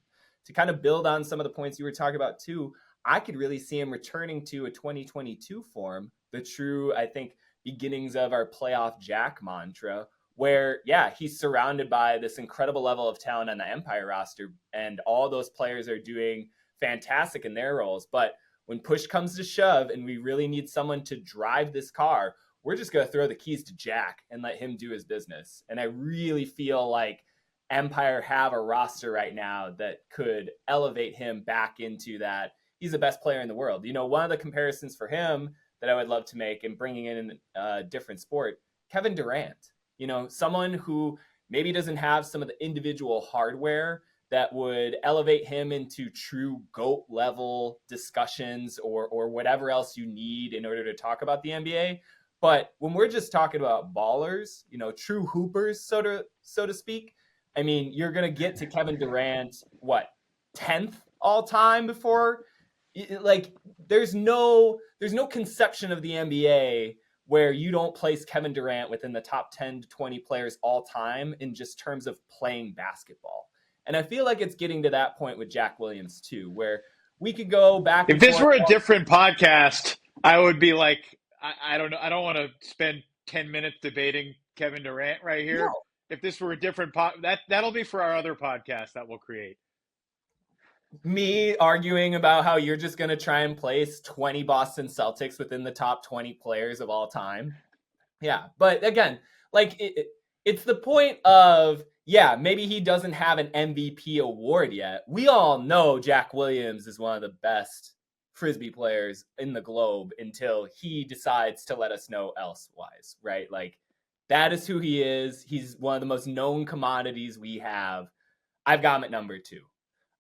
To kind of build on some of the points you were talking about too, I could really see him returning to a 2022 form, the true, I think, beginnings of our playoff Jack mantra, where, yeah, he's surrounded by this incredible level of talent on the Empire roster, and all those players are doing fantastic in their roles. But when push comes to shove and we really need someone to drive this car, we're just going to throw the keys to Jack and let him do his business. And I really feel like Empire have a roster right now that could elevate him back into that. He's the best player in the world. You know, one of the comparisons for him that I would love to make, and bringing in a different sport, Kevin Durant, you know, someone who maybe doesn't have some of the individual hardware that would elevate him into true GOAT level discussions or whatever else you need in order to talk about the NBA. But when we're just talking about ballers, you know, true hoopers, so to speak, I mean, you're going to get to Kevin Durant, 10th all time before, like, there's no conception of the NBA where you don't place Kevin Durant within the top 10 to 20 players all time in just terms of playing basketball. And I feel like it's getting to that point with Jack Williams too, where we could go back. If this were a different podcast, I would be like, I don't know. I don't want to spend 10 minutes debating Kevin Durant right here. No. If this were a different that'll be for our other podcast that we'll create. Me arguing about how you're just going to try and place 20 Boston Celtics within the top 20 players of all time. Yeah. But again, like it's the point of, yeah, maybe he doesn't have an MVP award yet. We all know Jack Williams is one of the best Frisbee players in the globe until he decides to let us know elsewise, right? Like, that is who he is. He's one of the most known commodities we have. I've got him at number 2.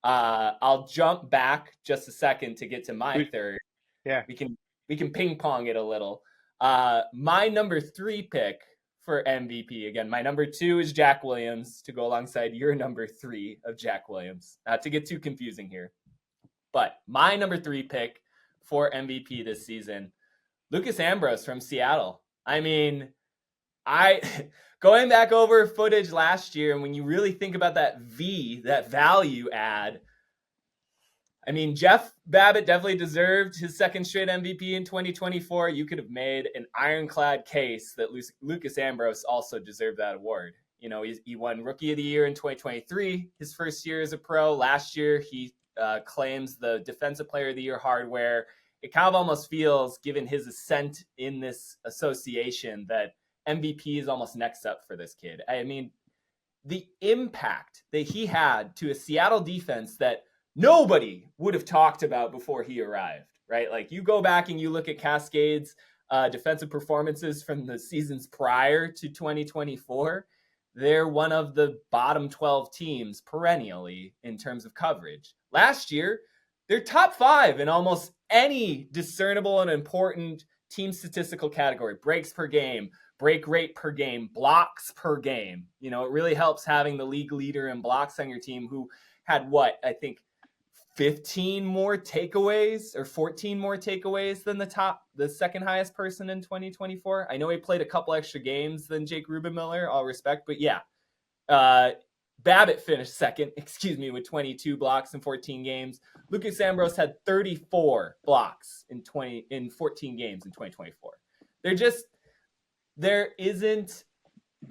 I'll jump back just a second to get to my third. Yeah. We can ping pong it a little. My number 3 pick for MVP, again, my number 2 is Jack Williams, to go alongside your number 3 of Jack Williams. Not to get too confusing here. But my number 3 pick for MVP this season, Lucas Ambrose from Seattle. I mean, going back over footage last year, and when you really think about that value add, I mean, Jeff Babbitt definitely deserved his second straight MVP in 2024. You could have made an ironclad case that Lucas Ambrose also deserved that award. You know, he won Rookie of the Year in 2023, his first year as a pro. Last year, he claims the Defensive Player of the Year hardware. It kind of almost feels, given his ascent in this association, that MVP is almost next up for this kid. I mean, the impact that he had to a Seattle defense that nobody would have talked about before he arrived, right? Like, you go back and you look at Cascades' defensive performances from the seasons prior to 2024, they're one of the bottom 12 teams perennially in terms of coverage. Last year, they're top 5 in almost any discernible and important team statistical category: breaks per game, break rate per game, blocks per game. You know, it really helps having the league leader in blocks on your team, who had I think 15 more takeaways or 14 more takeaways than the second highest person in 2024. I know he played a couple extra games than Jake Rubenmiller, all respect, but yeah. Babbitt finished second, with 22 blocks in 14 games. Lucas Ambrose had 34 blocks in 14 games in 2024. There isn't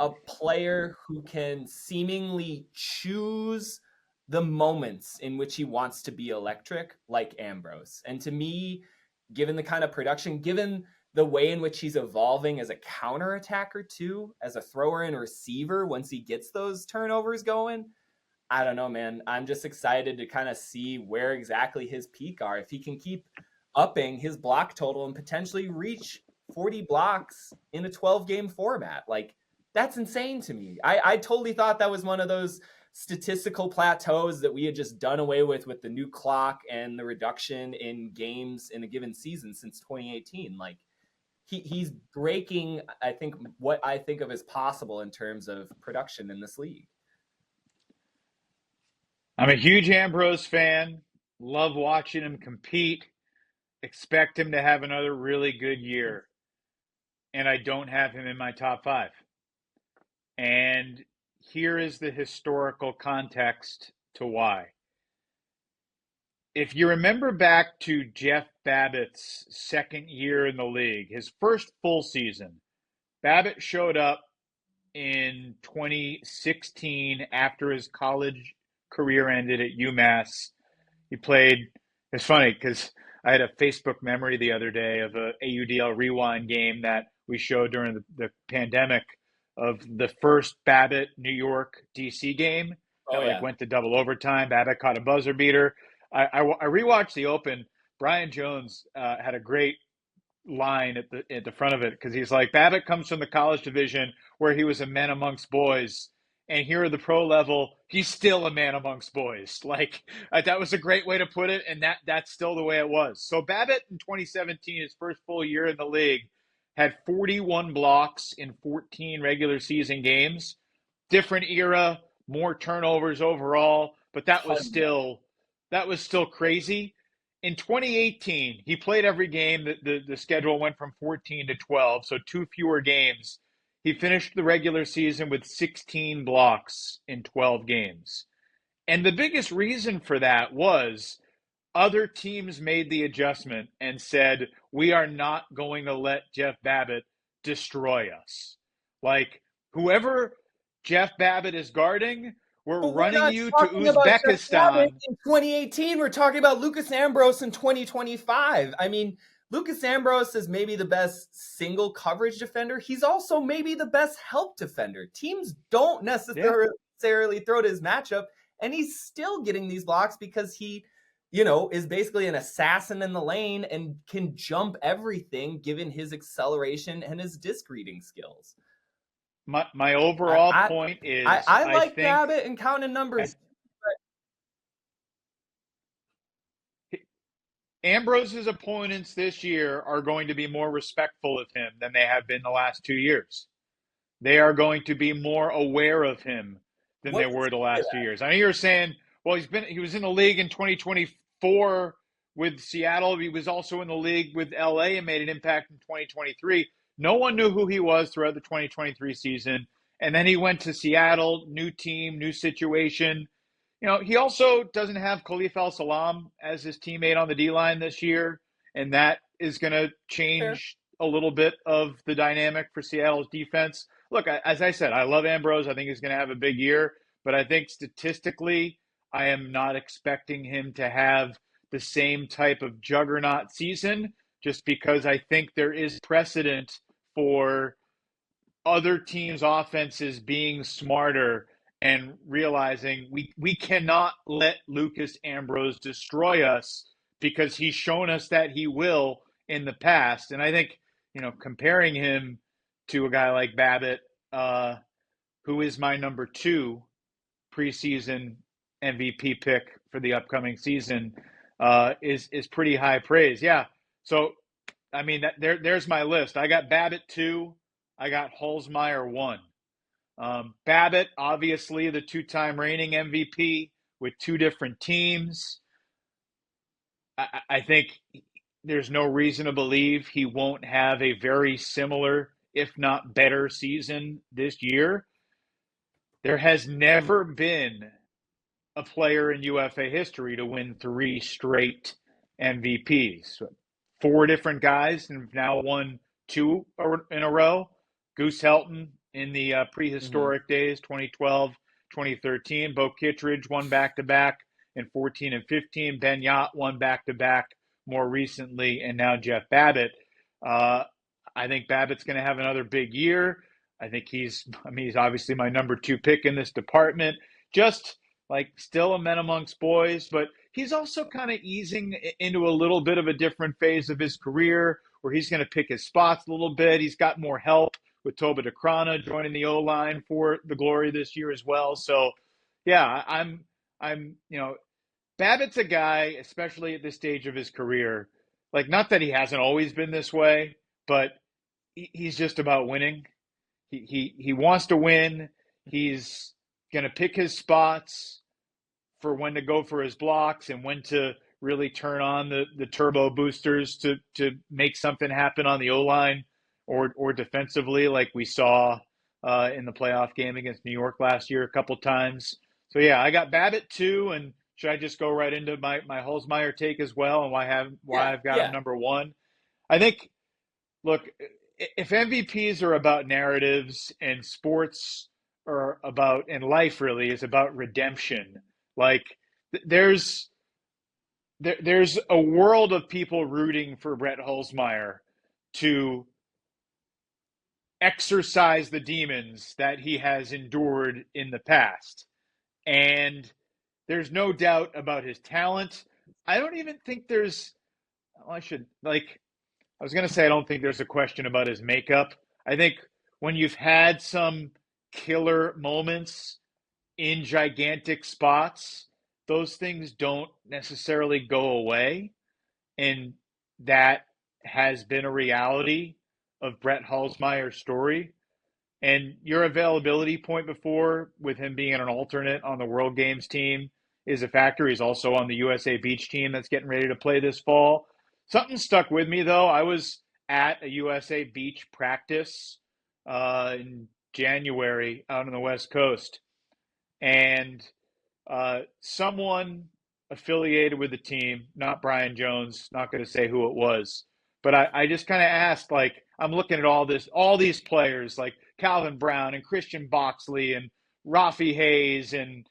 a player who can seemingly choose the moments in which he wants to be electric like Ambrose. And to me, given the kind of production, given the way in which he's evolving as a counter attacker too, as a thrower and receiver once he gets those turnovers going, I don't know, man. I'm just excited to kind of see where exactly his peak are. If he can keep upping his block total and potentially reach 40 blocks in a 12-game format, like, that's insane to me. I totally thought that was one of those statistical plateaus that we had just done away with the new clock and the reduction in games in a given season since 2018. Like, he's breaking, I think, what I think of as possible in terms of production in this league. I'm a huge Ambrose fan. Love watching him compete. Expect him to have another really good year. And I don't have him in my top 5. And here is the historical context to why. If you remember back to Jeff Babbitt's second year in the league, his first full season, Babbitt showed up in 2016 after his college career ended at UMass. He played. It's funny because I had a Facebook memory the other day of a AUDL Rewind game that we showed during the pandemic of the first Babbitt New York DC game that went to double overtime. Babbitt caught a buzzer beater. I rewatched the Open. Brian Jones had a great line at the front of it because he's like, Babbitt comes from the college division where he was a man amongst boys, and here at the pro level he's still a man amongst boys. Like, that was a great way to put it, and that's still the way it was. So Babbitt in 2017, his first full year in the league, had 41 blocks in 14 regular season games. Different era, more turnovers overall, but that was still crazy. In 2018, he played every game. The schedule went from 14 to 12, so 2 fewer games. He finished the regular season with 16 blocks in 12 games. And the biggest reason for that was other teams made the adjustment and said, we are not going to let Jeff Babbitt destroy us. Like, whoever Jeff Babbitt is guarding, we're running you to Uzbekistan. In 2018, we're talking about Lucas Ambrose in 2025. I mean, Lucas Ambrose is maybe the best single coverage defender. He's also maybe the best help defender. Teams don't necessarily throw to his matchup, and he's still getting these blocks because he, is basically an assassin in the lane and can jump everything given his acceleration and his disc reading skills. My overall point is I like Babbitt and counting numbers. Ambrose's opponents this year are going to be more respectful of him than they have been the last 2 years. They are going to be more aware of him than they were the last 2 years. I know you're saying, well, he was in the league in 2024 with Seattle. He was also in the league with LA and made an impact in 2023. No one knew who he was throughout the 2023 season. And then he went to Seattle, new team, new situation. He also doesn't have Khalif Al-Salam as his teammate on the D-line this year, and that is going to change a little bit of the dynamic for Seattle's defense. Look, as I said, I love Ambrose. I think he's going to have a big year, but I think statistically, I am not expecting him to have the same type of juggernaut season just because I think there is precedent for other teams' offenses being smarter and realizing we cannot let Lucas Ambrose destroy us because he's shown us that he will in the past. And I think, comparing him to a guy like Babbitt, who is my number 2 preseason MVP pick for the upcoming season, is pretty high praise. Yeah. So, I mean, there's my list. I got Babbitt 2. I got Holzmeyer 1. Babbitt, obviously the 2-time reigning MVP with 2 different teams. I think there's no reason to believe he won't have a very similar, if not better, season this year. There has never been a player in UFA history to win 3 straight MVPs. 4 different guys and have now won 2 in a row. Goose Helton in the prehistoric days, 2012, 2013. Bo Kittredge won back-to-back in 14 and 15. Ben Yott won back-to-back more recently, and now Jeff Babbitt. I think Babbitt's going to have another big year. I think he's obviously my number 2 pick in this department. Just like still a man amongst boys, but he's also kind of easing into a little bit of a different phase of his career where he's going to pick his spots a little bit. He's got more help with Toba DeCrana joining the O-line for the Glory this year as well. So, yeah, I'm Babbitt's a guy, especially at this stage of his career, like, not that he hasn't always been this way, but he's just about winning. He wants to win. He's going to pick his spots for when to go for his blocks and when to really turn on the turbo boosters to make something happen on the O-line or defensively, like we saw in the playoff game against New York last year a couple times. So, yeah, I got Babbitt 2, and should I just go right into my Holzmeyer take as well and why I've got him number 1? I think, look, if MVPs are about narratives and sports are about, and life really is about redemption, like there's a world of people rooting for Brett Holzmeier to exorcise the demons that he has endured in the past. And there's no doubt about his talent. I don't even think there's, well, I was going to say I don't think there's a question about his makeup. I think when you've had some killer moments in gigantic spots, those things don't necessarily go away. And that has been a reality of Brett Holzmeier's story. And your availability point before, with him being an alternate on the World Games team, is a factor. He's also on the USA Beach team that's getting ready to play this fall. Something stuck with me, though. I was at a USA Beach practice in January out on the West Coast. And someone affiliated with the team, not Brian Jones, not going to say who it was, but I just kind of asked, like, I'm looking at all these players like Calvin Brown and Christian Boxley and Rafi Hayes and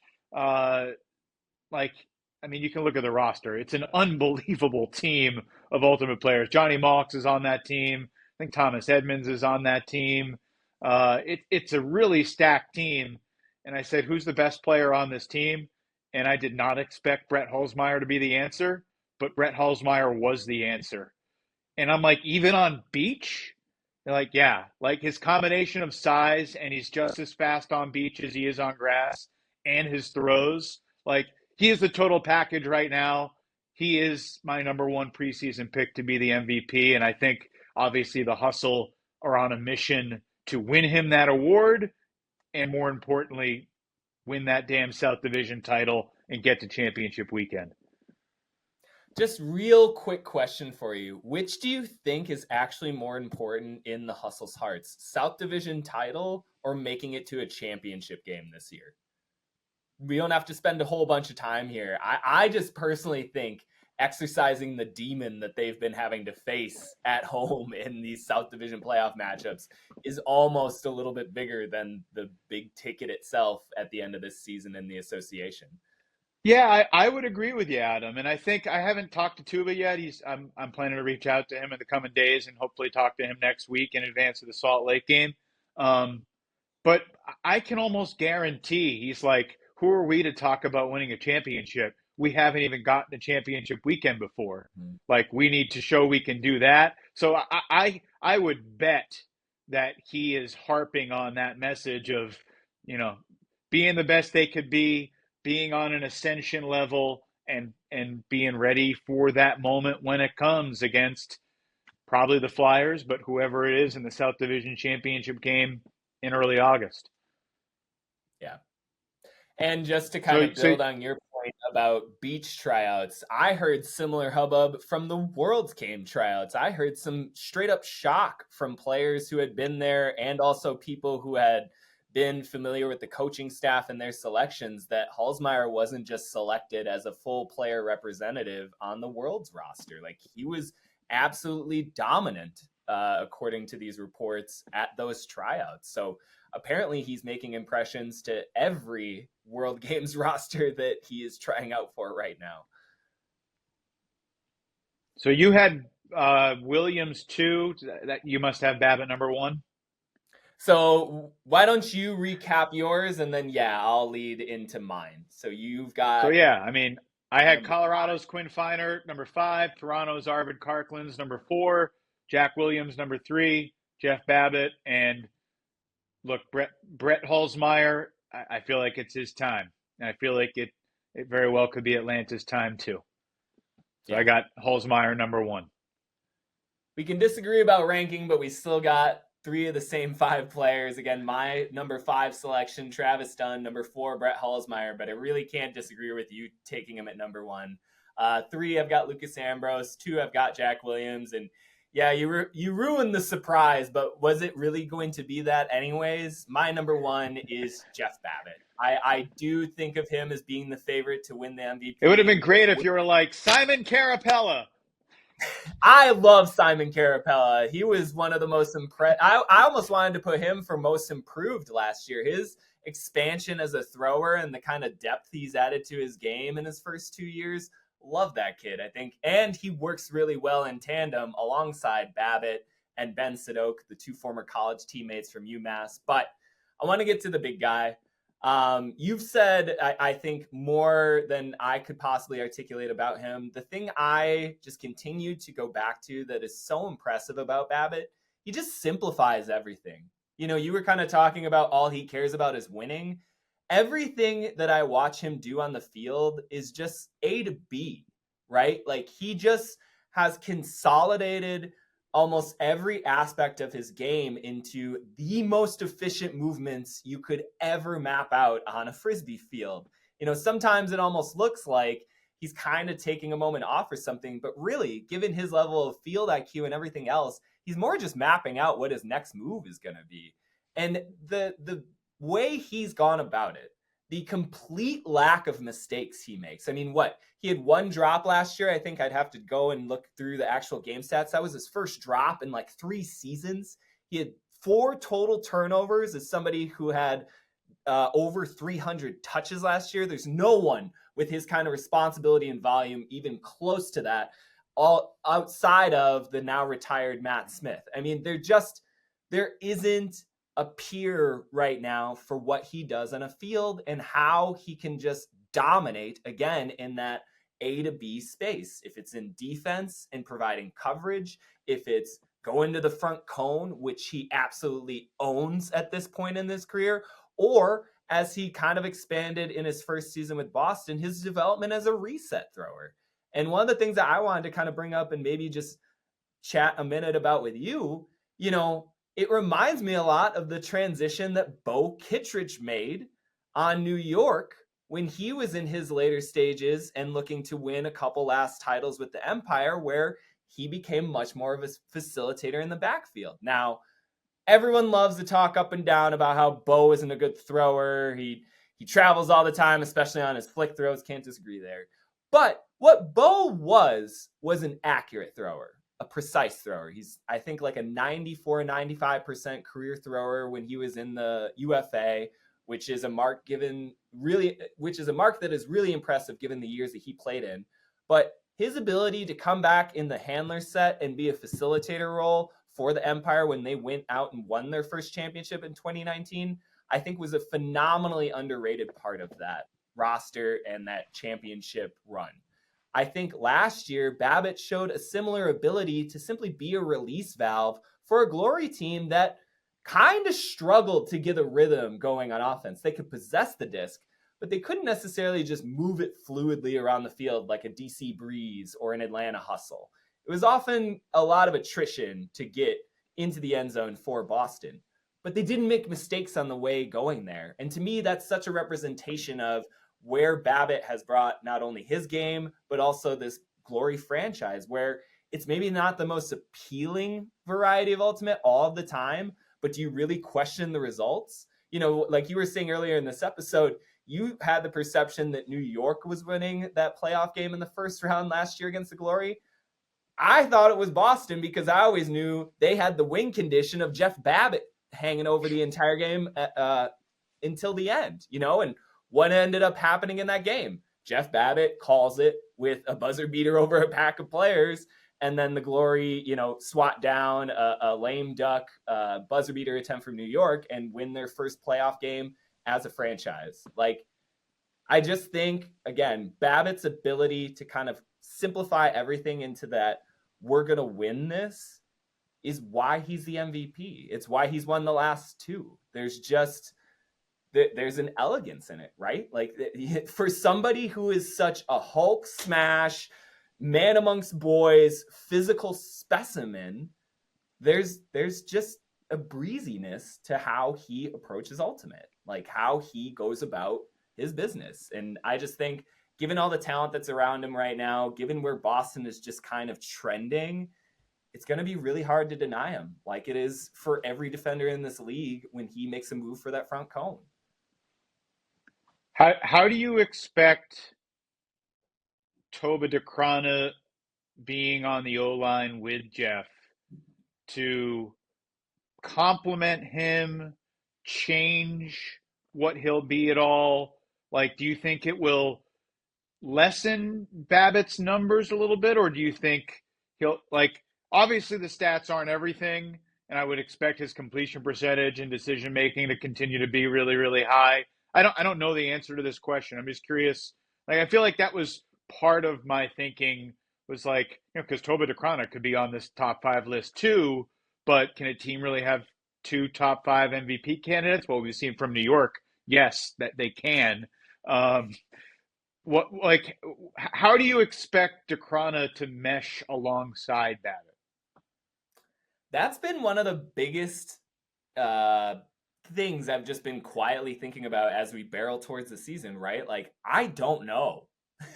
you can look at the roster. It's an unbelievable team of ultimate players. Johnny Mox is on that team. I think Thomas Edmonds is on that team. It's a really stacked team. And I said, who's the best player on this team? And I did not expect Brett Holzmeier to be the answer, but Brett Holzmeier was the answer. And I'm like, even on beach? They're like, yeah, like his combination of size, and he's just as fast on beach as he is on grass, and his throws. Like, he is the total package right now. He is my number one preseason pick to be the MVP. And I think, obviously, the Hustle are on a mission to win him that award, and more importantly, win that damn South Division title and get to championship weekend. Just real quick question for you. Which do you think is actually more important in the Hustle's hearts? South Division title or making it to a championship game this year? We don't have to spend a whole bunch of time here. I just personally think exercising the demon that they've been having to face at home in these South Division playoff matchups is almost a little bit bigger than the big ticket itself at the end of this season in the association. Yeah, I would agree with you, Adam. And I think I haven't talked to Tuba yet. I'm planning to reach out to him in the coming days and hopefully talk to him next week in advance of the Salt Lake game. But I can almost guarantee he's like, who are we to talk about winning a championship? We haven't even gotten a championship weekend before. Like, we need to show we can do that. So I would bet that he is harping on that message of, being the best they could be, being on an ascension level, and being ready for that moment when it comes against probably the Flyers, but whoever it is in the South Division championship game in early August. Yeah. And just to kind of build on your point about beach tryouts, I heard similar hubbub from the World's Game tryouts. I heard some straight up shock from players who had been there and also people who had been familiar with the coaching staff and their selections that Holzmeier wasn't just selected as a full player representative on the World's roster. Like, he was absolutely dominant, according to these reports, at those tryouts. So apparently he's making impressions to every World Games roster that he is trying out for right now. So you had Williams 2. That you must have Babbitt number 1. So why don't you recap yours, and then, I'll lead into mine. So you've got... So, I had Colorado's Quinn Feinert, number 5, Toronto's Arvid Karklands, number 4, Jack Williams, number 3, Jeff Babbitt, and look, Brett Holzmeier, I feel like it's his time. And I feel like it very well could be Atlanta's time, too. So I got Holzmeier, number 1. We can disagree about ranking, but we still got 3 of the same 5 players. Again, my number 5 selection, Travis Dunn. Number 4, Brett Holzmeier. But I really can't disagree with you taking him at number 1. 3, I've got Lucas Ambrose. 2, I've got Jack Williams. And you ruined the surprise, but was it really going to be that anyways? My number 1 is Jeff Babbitt. I do think of him as being the favorite to win the MVP. It would have been great if you were like, Simon Carapella. I love Simon Carapella. He was one of the most I almost wanted to put him for most improved last year. His expansion as a thrower and the kind of depth he's added to his game in his first 2 years. Love that kid, I think. And he works really well in tandem alongside Babbitt and Ben Sadok, the two former college teammates from UMass. But I want to get to the big guy. You've said, I think, more than I could possibly articulate about him. The thing I just continue to go back to that is so impressive about Babbitt, he just simplifies everything. You know, you were kind of talking about all he cares about is winning. Everything that I watch him do on the field is just A to B, right? Like he just has consolidated almost every aspect of his game into the most efficient movements you could ever map out on a Frisbee field. You know, sometimes it almost looks like he's kind of taking a moment off or something, but really, given his level of field IQ and everything else, he's more just mapping out what his next move is going to be. And the way he's gone about it, the complete lack of mistakes he makes. I mean, he had one drop last year. I think I'd have to go and look through the actual game stats. That was his first drop in like 3 seasons. He had 4 total turnovers as somebody who had over 300 touches last year. There's no one with his kind of responsibility and volume even close to that, all outside of the now retired Matt Smith. I mean, there isn't a peer right now for what he does on a field and how he can just dominate again in that A to B space. If it's in defense and providing coverage, if it's going to the front cone, which he absolutely owns at this point in his career, or as he kind of expanded in his first season with Boston, his development as a reset thrower. And one of the things that I wanted to kind of bring up and maybe just chat a minute about with you, you know, it reminds me a lot of the transition that Bo Kittredge made on New York when he was in his later stages and looking to win a couple last titles with the Empire, where he became much more of a facilitator in the backfield. Now, everyone loves to talk up and down about how Bo isn't a good thrower. He travels all the time, especially on his flick throws. Can't disagree there. But what Bo was an accurate thrower, a precise thrower. He's, I think, like a 94, 95% career thrower when he was in the UFA, which is a mark that is really impressive given the years that he played in. But his ability to come back in the handler set and be a facilitator role for the Empire when they went out and won their first championship in 2019, I think was a phenomenally underrated part of that roster and that championship run. I think last year, Babbitt showed a similar ability to simply be a release valve for a Glory team that kind of struggled to get a rhythm going on offense. They could possess the disc, but they couldn't necessarily just move it fluidly around the field like a DC Breeze or an Atlanta Hustle. It was often a lot of attrition to get into the end zone for Boston, but they didn't make mistakes on the way going there. And to me, that's such a representation of where Babbitt has brought not only his game, but also this Glory franchise, where it's maybe not the most appealing variety of Ultimate all of the time, but do you really question the results? You know, like you were saying earlier in this episode, you had the perception that New York was winning that playoff game in the first round last year against the Glory. I thought it was Boston because I always knew they had the win condition of Jeff Babbitt hanging over the entire game until the end, you know, and what ended up happening in that game? Jeff Babbitt calls it with a buzzer beater over a pack of players, and then the Glory, you know, swat down a lame duck buzzer beater attempt from New York and win their first playoff game as a franchise. Like, I just think, again, Babbitt's ability to kind of simplify everything into that we're going to win this is why he's the MVP. It's why he's won the last 2. There's an elegance in it, right? Like, for somebody who is such a Hulk smash, man amongst boys, physical specimen, there's just a breeziness to how he approaches Ultimate, like how he goes about his business. And I just think, given all the talent that's around him right now, given where Boston is just kind of trending, it's going to be really hard to deny him, like it is for every defender in this league when he makes a move for that front cone. How do you expect Toba Dekrana being on the O-line with Jeff to complement him, change what he'll be at all? Like, do you think it will lessen Babbitt's numbers a little bit, or do you think he'll, like, obviously the stats aren't everything, and I would expect his completion percentage and decision making to continue to be really, really high. I don't know the answer to this question. I'm just curious. Like, I feel like that was part of my thinking, was like, because Toba DeCrona could be on this top 5 list too, but can a team really have 2 top 5 MVP candidates? Well, we've seen from New York, yes, that they can. How do you expect DeCrona to mesh alongside Babbitt? That's been one of the biggest things I've just been quietly thinking about as we barrel towards the season, right? Like, I don't know.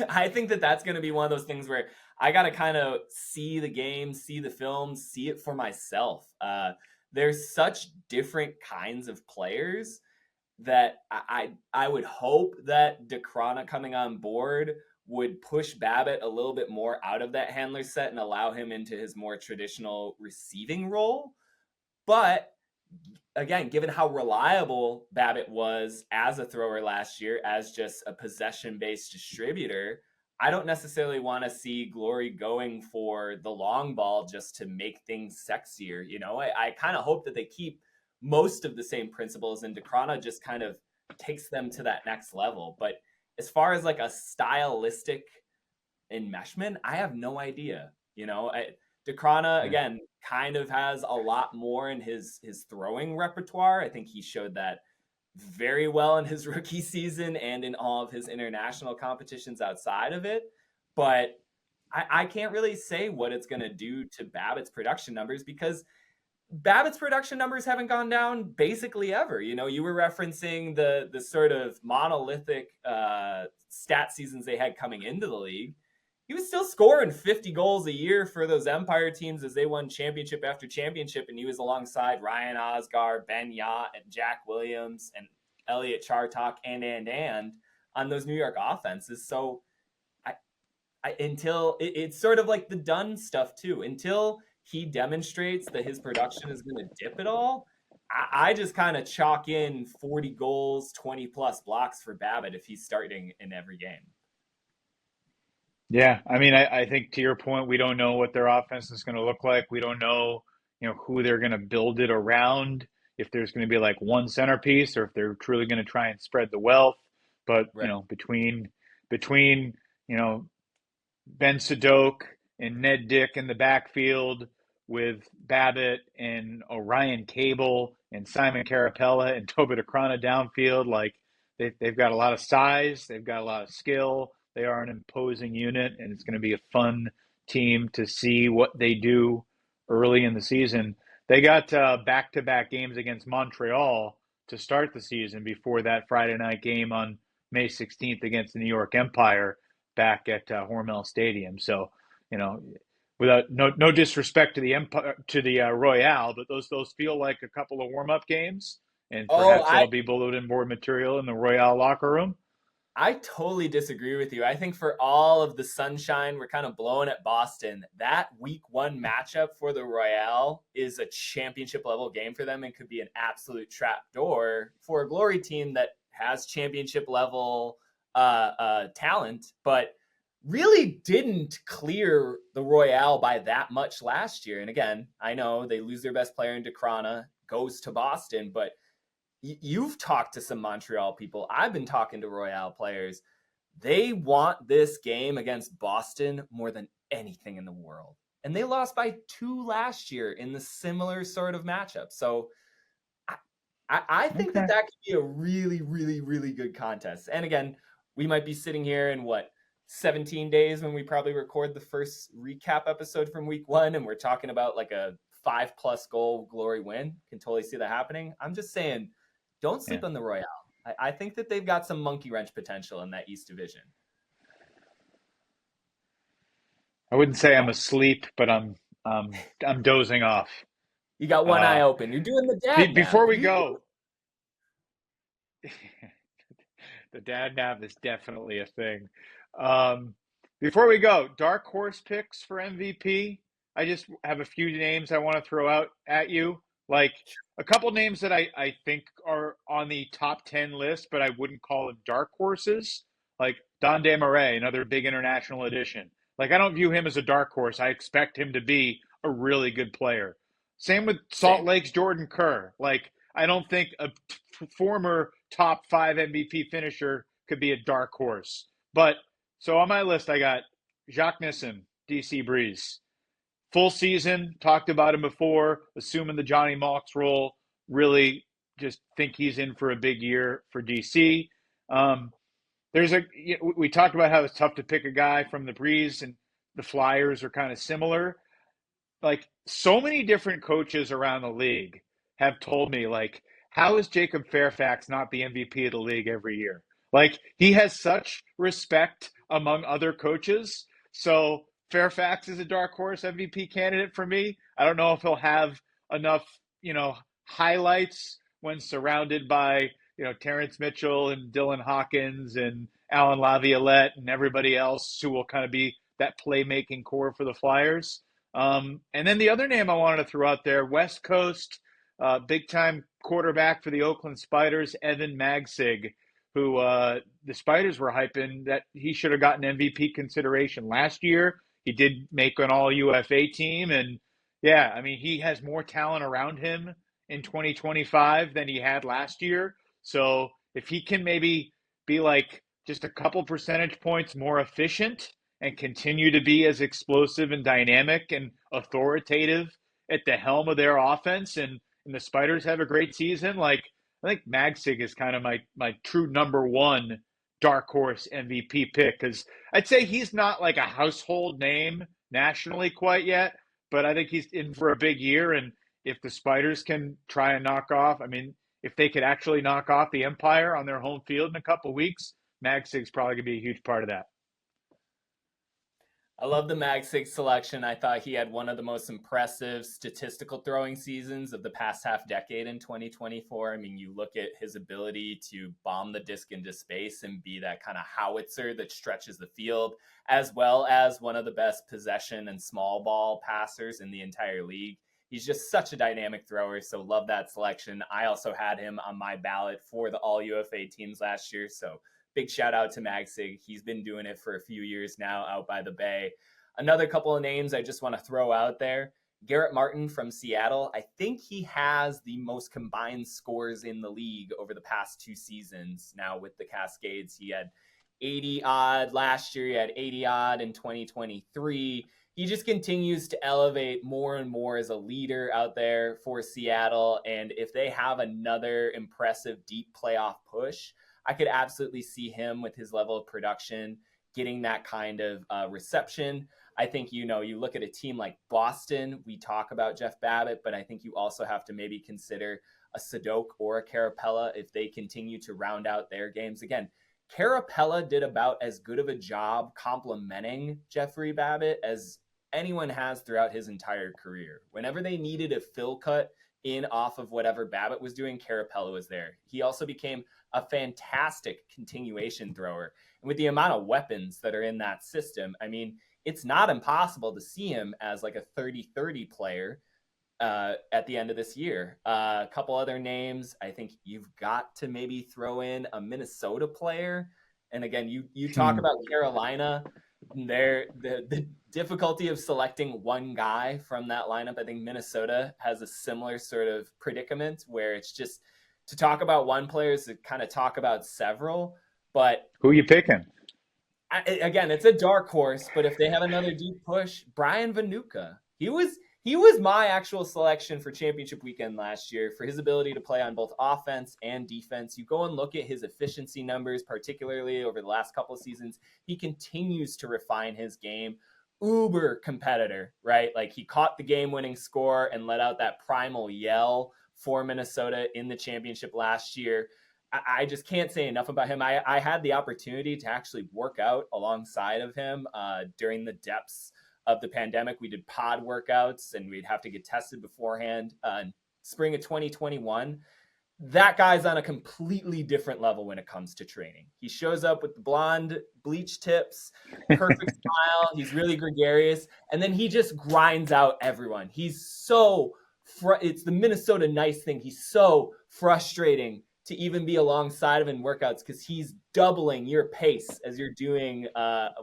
I think that that's going to be one of those things where I got to kind of see the game, see the film, see it for myself. There's such different kinds of players that I would hope that DeCrona coming on board would push Babbitt a little bit more out of that handler set and allow him into his more traditional receiving role. But again, given how reliable Babbitt was as a thrower last year, as just a possession-based distributor, I don't necessarily want to see Glory going for the long ball just to make things sexier. You know, I kind of hope that they keep most of the same principles, and DeCrona just kind of takes them to that next level. But as far as like a stylistic enmeshment, I have no idea. You know, DeCrona, again, kind of has a lot more in his throwing repertoire. I think he showed that very well in his rookie season and in all of his international competitions outside of it. But I can't really say what it's going to do to Babbitt's production numbers, because Babbitt's production numbers haven't gone down basically ever. You know, you were referencing the sort of monolithic stat seasons they had coming into the league. He was still scoring 50 goals a year for those Empire teams as they won championship after championship, and he was alongside Ryan Osgar, Ben Yott, and Jack Williams, and Elliot Chartok, and on those New York offenses. So until it's sort of like the Dunn stuff too, until he demonstrates that his production is going to dip at all, I just kind of chalk in 40 goals, 20 plus blocks for Babbitt if he's starting in every game. Yeah, I mean, I think to your point, we don't know what their offense is going to look like. We don't know, who they're going to build it around, if there's going to be like one centerpiece or if they're truly going to try and spread the wealth. But, right. Between Ben Sadok and Ned Dick in the backfield, with Babbitt and Orion Cable and Simon Carapella and Toba DeCrona downfield, like they've got a lot of size, they've got a lot of skill. They are an imposing unit, and it's going to be a fun team to see what they do early in the season. They got back-to-back games against Montreal to start the season before that Friday night game on May 16th against the New York Empire back at Hormel Stadium. So, without no disrespect to the Empire, to the Royale, but those feel like a couple of warm-up games, and perhaps that'll be bulletin board material in the Royale locker room. I totally disagree with you. I think for all of the sunshine we're kind of blowing at Boston, that week 1 matchup for the Royale is a championship level game for them and could be an absolute trap door for a Glory team that has championship level talent, but really didn't clear the Royale by that much last year. And again, I know they lose their best player in DeCrona, goes to Boston, but you've talked to some Montreal people. I've been talking to Royale players. They want this game against Boston more than anything in the world. And they lost by 2 last year in the similar sort of matchup. So I think that could be a really, really, really good contest. And again, we might be sitting here in 17 days when we probably record the first recap episode from week 1, and we're talking about like a 5+ goal Glory win. Can totally see that happening. I'm just saying, don't sleep on the Royale. I think that they've got some monkey wrench potential in that East Division. I wouldn't say I'm asleep, but I'm dozing off. You got one eye open. You're doing the dad before we go. The dad nap is definitely a thing. Before we go, dark horse picks for MVP. I just have a few names I want to throw out at you. Like a couple names that I think are on the top 10 list, but I wouldn't call them dark horses. Like Don Desmarais, another big international addition. Like I don't view him as a dark horse. I expect him to be a really good player. Same with Salt Lake's Jordan Kerr. Like I don't think a former top 5 MVP finisher could be a dark horse. But so on my list, I got Jacques Nissim, DC Breeze. Full season, talked about him before, assuming the Johnny Mox role. Really just think he's in for a big year for DC. We talked about how it's tough to pick a guy from the Breeze, and the Flyers are kind of similar. Like so many different coaches around the league have told me, like, how is Jacob Fairfax not the MVP of the league every year? Like he has such respect among other coaches. So Fairfax is a dark horse MVP candidate for me. I don't know if he'll have enough, highlights when surrounded by, Terrence Mitchell and Dylan Hawkins and Alan Laviolette and everybody else who will kind of be that playmaking core for the Flyers. And then the other name I wanted to throw out there, West Coast, big-time quarterback for the Oakland Spiders, Evan Magsig, who the Spiders were hyping that he should have gotten MVP consideration last year. He did make an all-UFA team. And, yeah, I mean, he has more talent around him in 2025 than he had last year. So if he can maybe be like just a couple percentage points more efficient and continue to be as explosive and dynamic and authoritative at the helm of their offense and the Spiders have a great season, like I think Magsig is kind of my true number one dark horse MVP pick because I'd say he's not like a household name nationally quite yet, but I think he's in for a big year. And if the Spiders can try and if they could actually knock off the Empire on their home field in a couple of weeks, Magsig's probably going to be a huge part of that. I love the Magsig selection. I thought he had one of the most impressive statistical throwing seasons of the past half decade in 2024. I mean, you look at his ability to bomb the disc into space and be that kind of howitzer that stretches the field, as well as one of the best possession and small ball passers in the entire league. He's just such a dynamic thrower, so love that selection. I also had him on my ballot for the all-UFA teams last year, so big shout out to Magsig. He's been doing it for a few years now out by the Bay. Another couple of names I just want to throw out there. Garrett Martin from Seattle. I think he has the most combined scores in the league over the past 2 seasons. Now with the Cascades, he had 80-odd last year. He had 80-odd in 2023. He just continues to elevate more and more as a leader out there for Seattle. And if they have another impressive deep playoff push, I could absolutely see him with his level of production getting that kind of reception. I think, you look at a team like Boston, we talk about Jeff Babbitt, but I think you also have to maybe consider a Sadok or a Carapella if they continue to round out their games. Again, Carapella did about as good of a job complimenting Jeffrey Babbitt as anyone has throughout his entire career. Whenever they needed a fill cut in off of whatever Babbitt was doing, Carapella was there. He also became a fantastic continuation thrower. And with the amount of weapons that are in that system, I mean, it's not impossible to see him as like a 30-30 player at the end of this year. A couple other names, I think you've got to maybe throw in a Minnesota player. And again, you talk about Carolina, the difficulty of selecting one guy from that lineup. I think Minnesota has a similar sort of predicament where it's just to talk about one player is to kind of talk about several. But who are you picking? Again, it's a dark horse, but if they have another deep push, Brian Vanuka, he was my actual selection for championship weekend last year for his ability to play on both offense and defense. You go and look at his efficiency numbers, particularly over the last couple of seasons. He continues to refine his game. Uber competitor, right? Like he caught the game-winning score and let out that primal yell for Minnesota in the championship last year. I just can't say enough about him. I had the opportunity to actually work out alongside of him during the depths of the pandemic. We did pod workouts and we'd have to get tested beforehand. Spring of 2021, that guy's on a completely different level when it comes to training. He shows up with the blonde bleach tips, perfect smile. He's really gregarious. And then he just grinds out everyone. He's so, it's the Minnesota nice thing. He's so frustrating to even be alongside of in workouts because he's doubling your pace as you're doing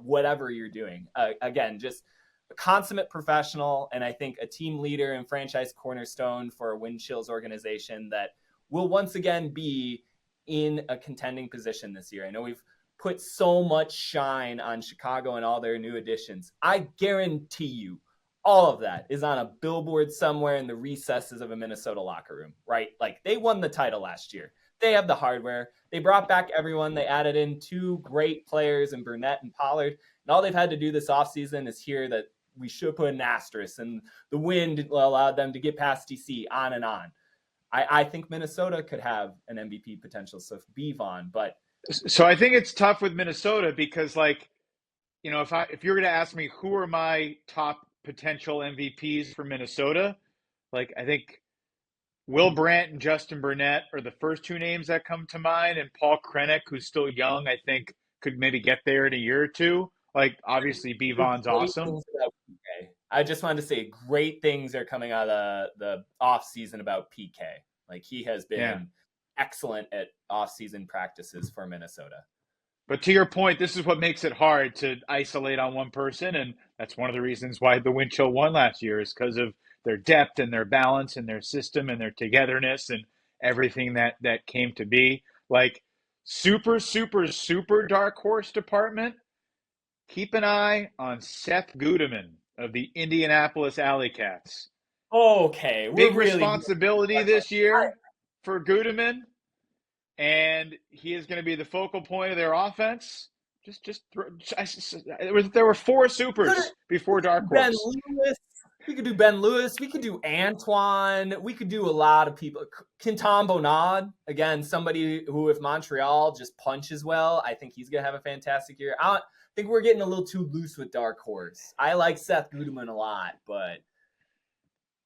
whatever you're doing. Again, just a consummate professional, and I think a team leader and franchise cornerstone for a Wind Chills organization that will once again be in a contending position this year. I know we've put so much shine on Chicago and all their new additions. I guarantee you all of that is on a billboard somewhere in the recesses of a Minnesota locker room, right? Like, they won the title last year. They have the hardware. They brought back everyone. They added in 2 great players in Burnett and Pollard. And all they've had to do this offseason is hear that we should put an asterisk, and the Wind allowed them to get past DC, on and on. I think Minnesota could have an MVP potential, so be Vaughn. But so I think it's tough with Minnesota because, like, you know, if you're going to ask me who are my top potential MVPs for Minnesota, like, I think Will Brandt and Justin Burnett are the first 2 names that come to mind, and Paul Krennic, who's still young, I think could maybe get there in a year or 2. Like, obviously, Bevon's awesome. I just wanted to say great things are coming out of the offseason about PK. Like, he has been excellent at offseason practices for Minnesota. But to your point, this is what makes it hard to isolate on one person, and that's one of the reasons why the Wind Chill won last year, is because of their depth and their balance and their system and their togetherness and everything that came to be. Like, super, super, super dark horse department, keep an eye on Seth Gudeman of the Indianapolis AlleyCats. Okay. Big responsibility this year for Gudeman, and he is going to be the focal point of their offense. There were 4 supers before dark horse. Ben Lewis. We could do Ben Lewis. We could do Antoine. We could do a lot of people. Quinton Bonad, again, somebody who, if Montreal just punches well, I think he's going to have a fantastic year. I think we're getting a little too loose with dark horse. I like Seth Gudeman a lot, but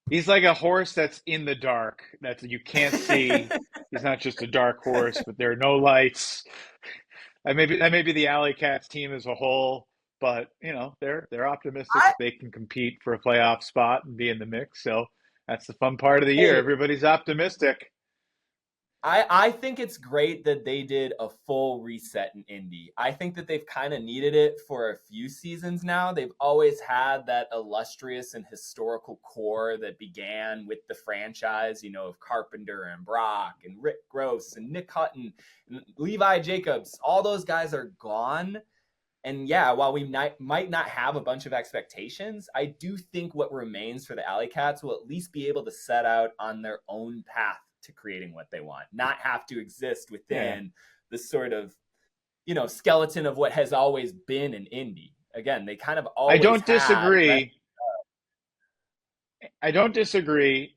he's like a horse that's in the dark, that you can't see. He's not just a dark horse, but there are no lights. That may be the AlleyCats team as a whole, but you know, they're optimistic they can compete for a playoff spot and be in the mix. So that's the fun part of the year. Everybody's optimistic. I think it's great that they did a full reset in Indy. I think that they've kind of needed it for a few seasons now. They've always had that illustrious and historical core that began with the franchise, you know, of Carpenter and Brock and Rick Gross and Nick Hutton and Levi Jacobs. All those guys are gone. And yeah, while we might not have a bunch of expectations, I do think what remains for the AlleyCats will at least be able to set out on their own path to creating what they want, not have to exist within the sort of, you know, skeleton of what has always been in Indy. Again, they kind of always I don't disagree.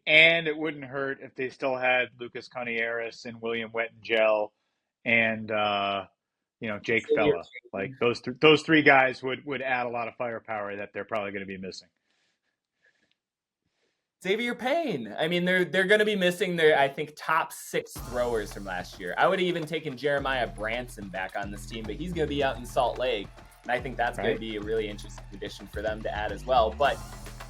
And it wouldn't hurt if they still had Lucas Conieris and William Wettengel and you know, Jake Fella. Like, those 3 guys would add a lot of firepower that they're probably going to be missing. Xavier Payne. I mean, they're going to be missing their, I think, top 6 throwers from last year. I would have even taken Jeremiah Branson back on this team, but he's going to be out in Salt Lake. And I think that's going to be a really interesting addition for them to add as well. But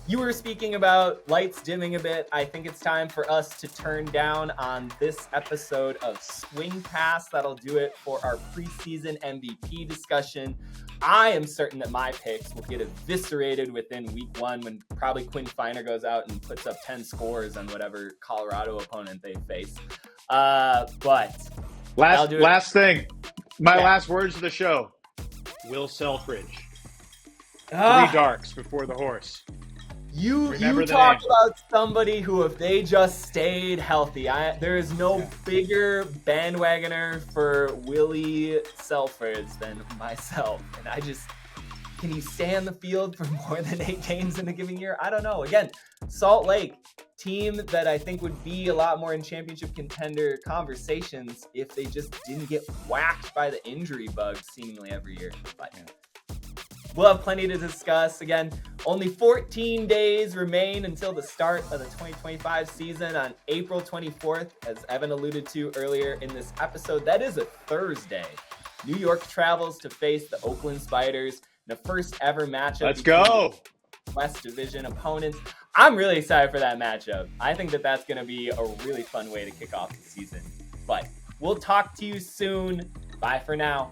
you were speaking about lights dimming a bit. I think it's time for us to turn down on this episode of Swing Pass. That'll do it for our preseason MVP discussion. I am certain that my picks will get eviscerated within week 1 when probably Quinn Finer goes out and puts up 10 scores on whatever Colorado opponent they face. But last thing, last words of the show. Will Selfridge. 3 darks before the horse. You talk about somebody who, if they just stayed healthy, there is no bigger bandwagoner for Willie Selfridge than myself. And can he stay on the field for more than 8 games in a given year? I don't know. Again, Salt Lake, team that I think would be a lot more in championship contender conversations if they just didn't get whacked by the injury bug seemingly every year. But we'll have plenty to discuss. Again, only 14 days remain until the start of the 2025 season on April 24th, as Evan alluded to earlier in this episode. That is a Thursday. New York travels to face the Oakland Spiders in the first ever matchup. Let's go. West Division opponents. I'm really excited for that matchup. I think that that's going to be a really fun way to kick off the season. But we'll talk to you soon. Bye for now.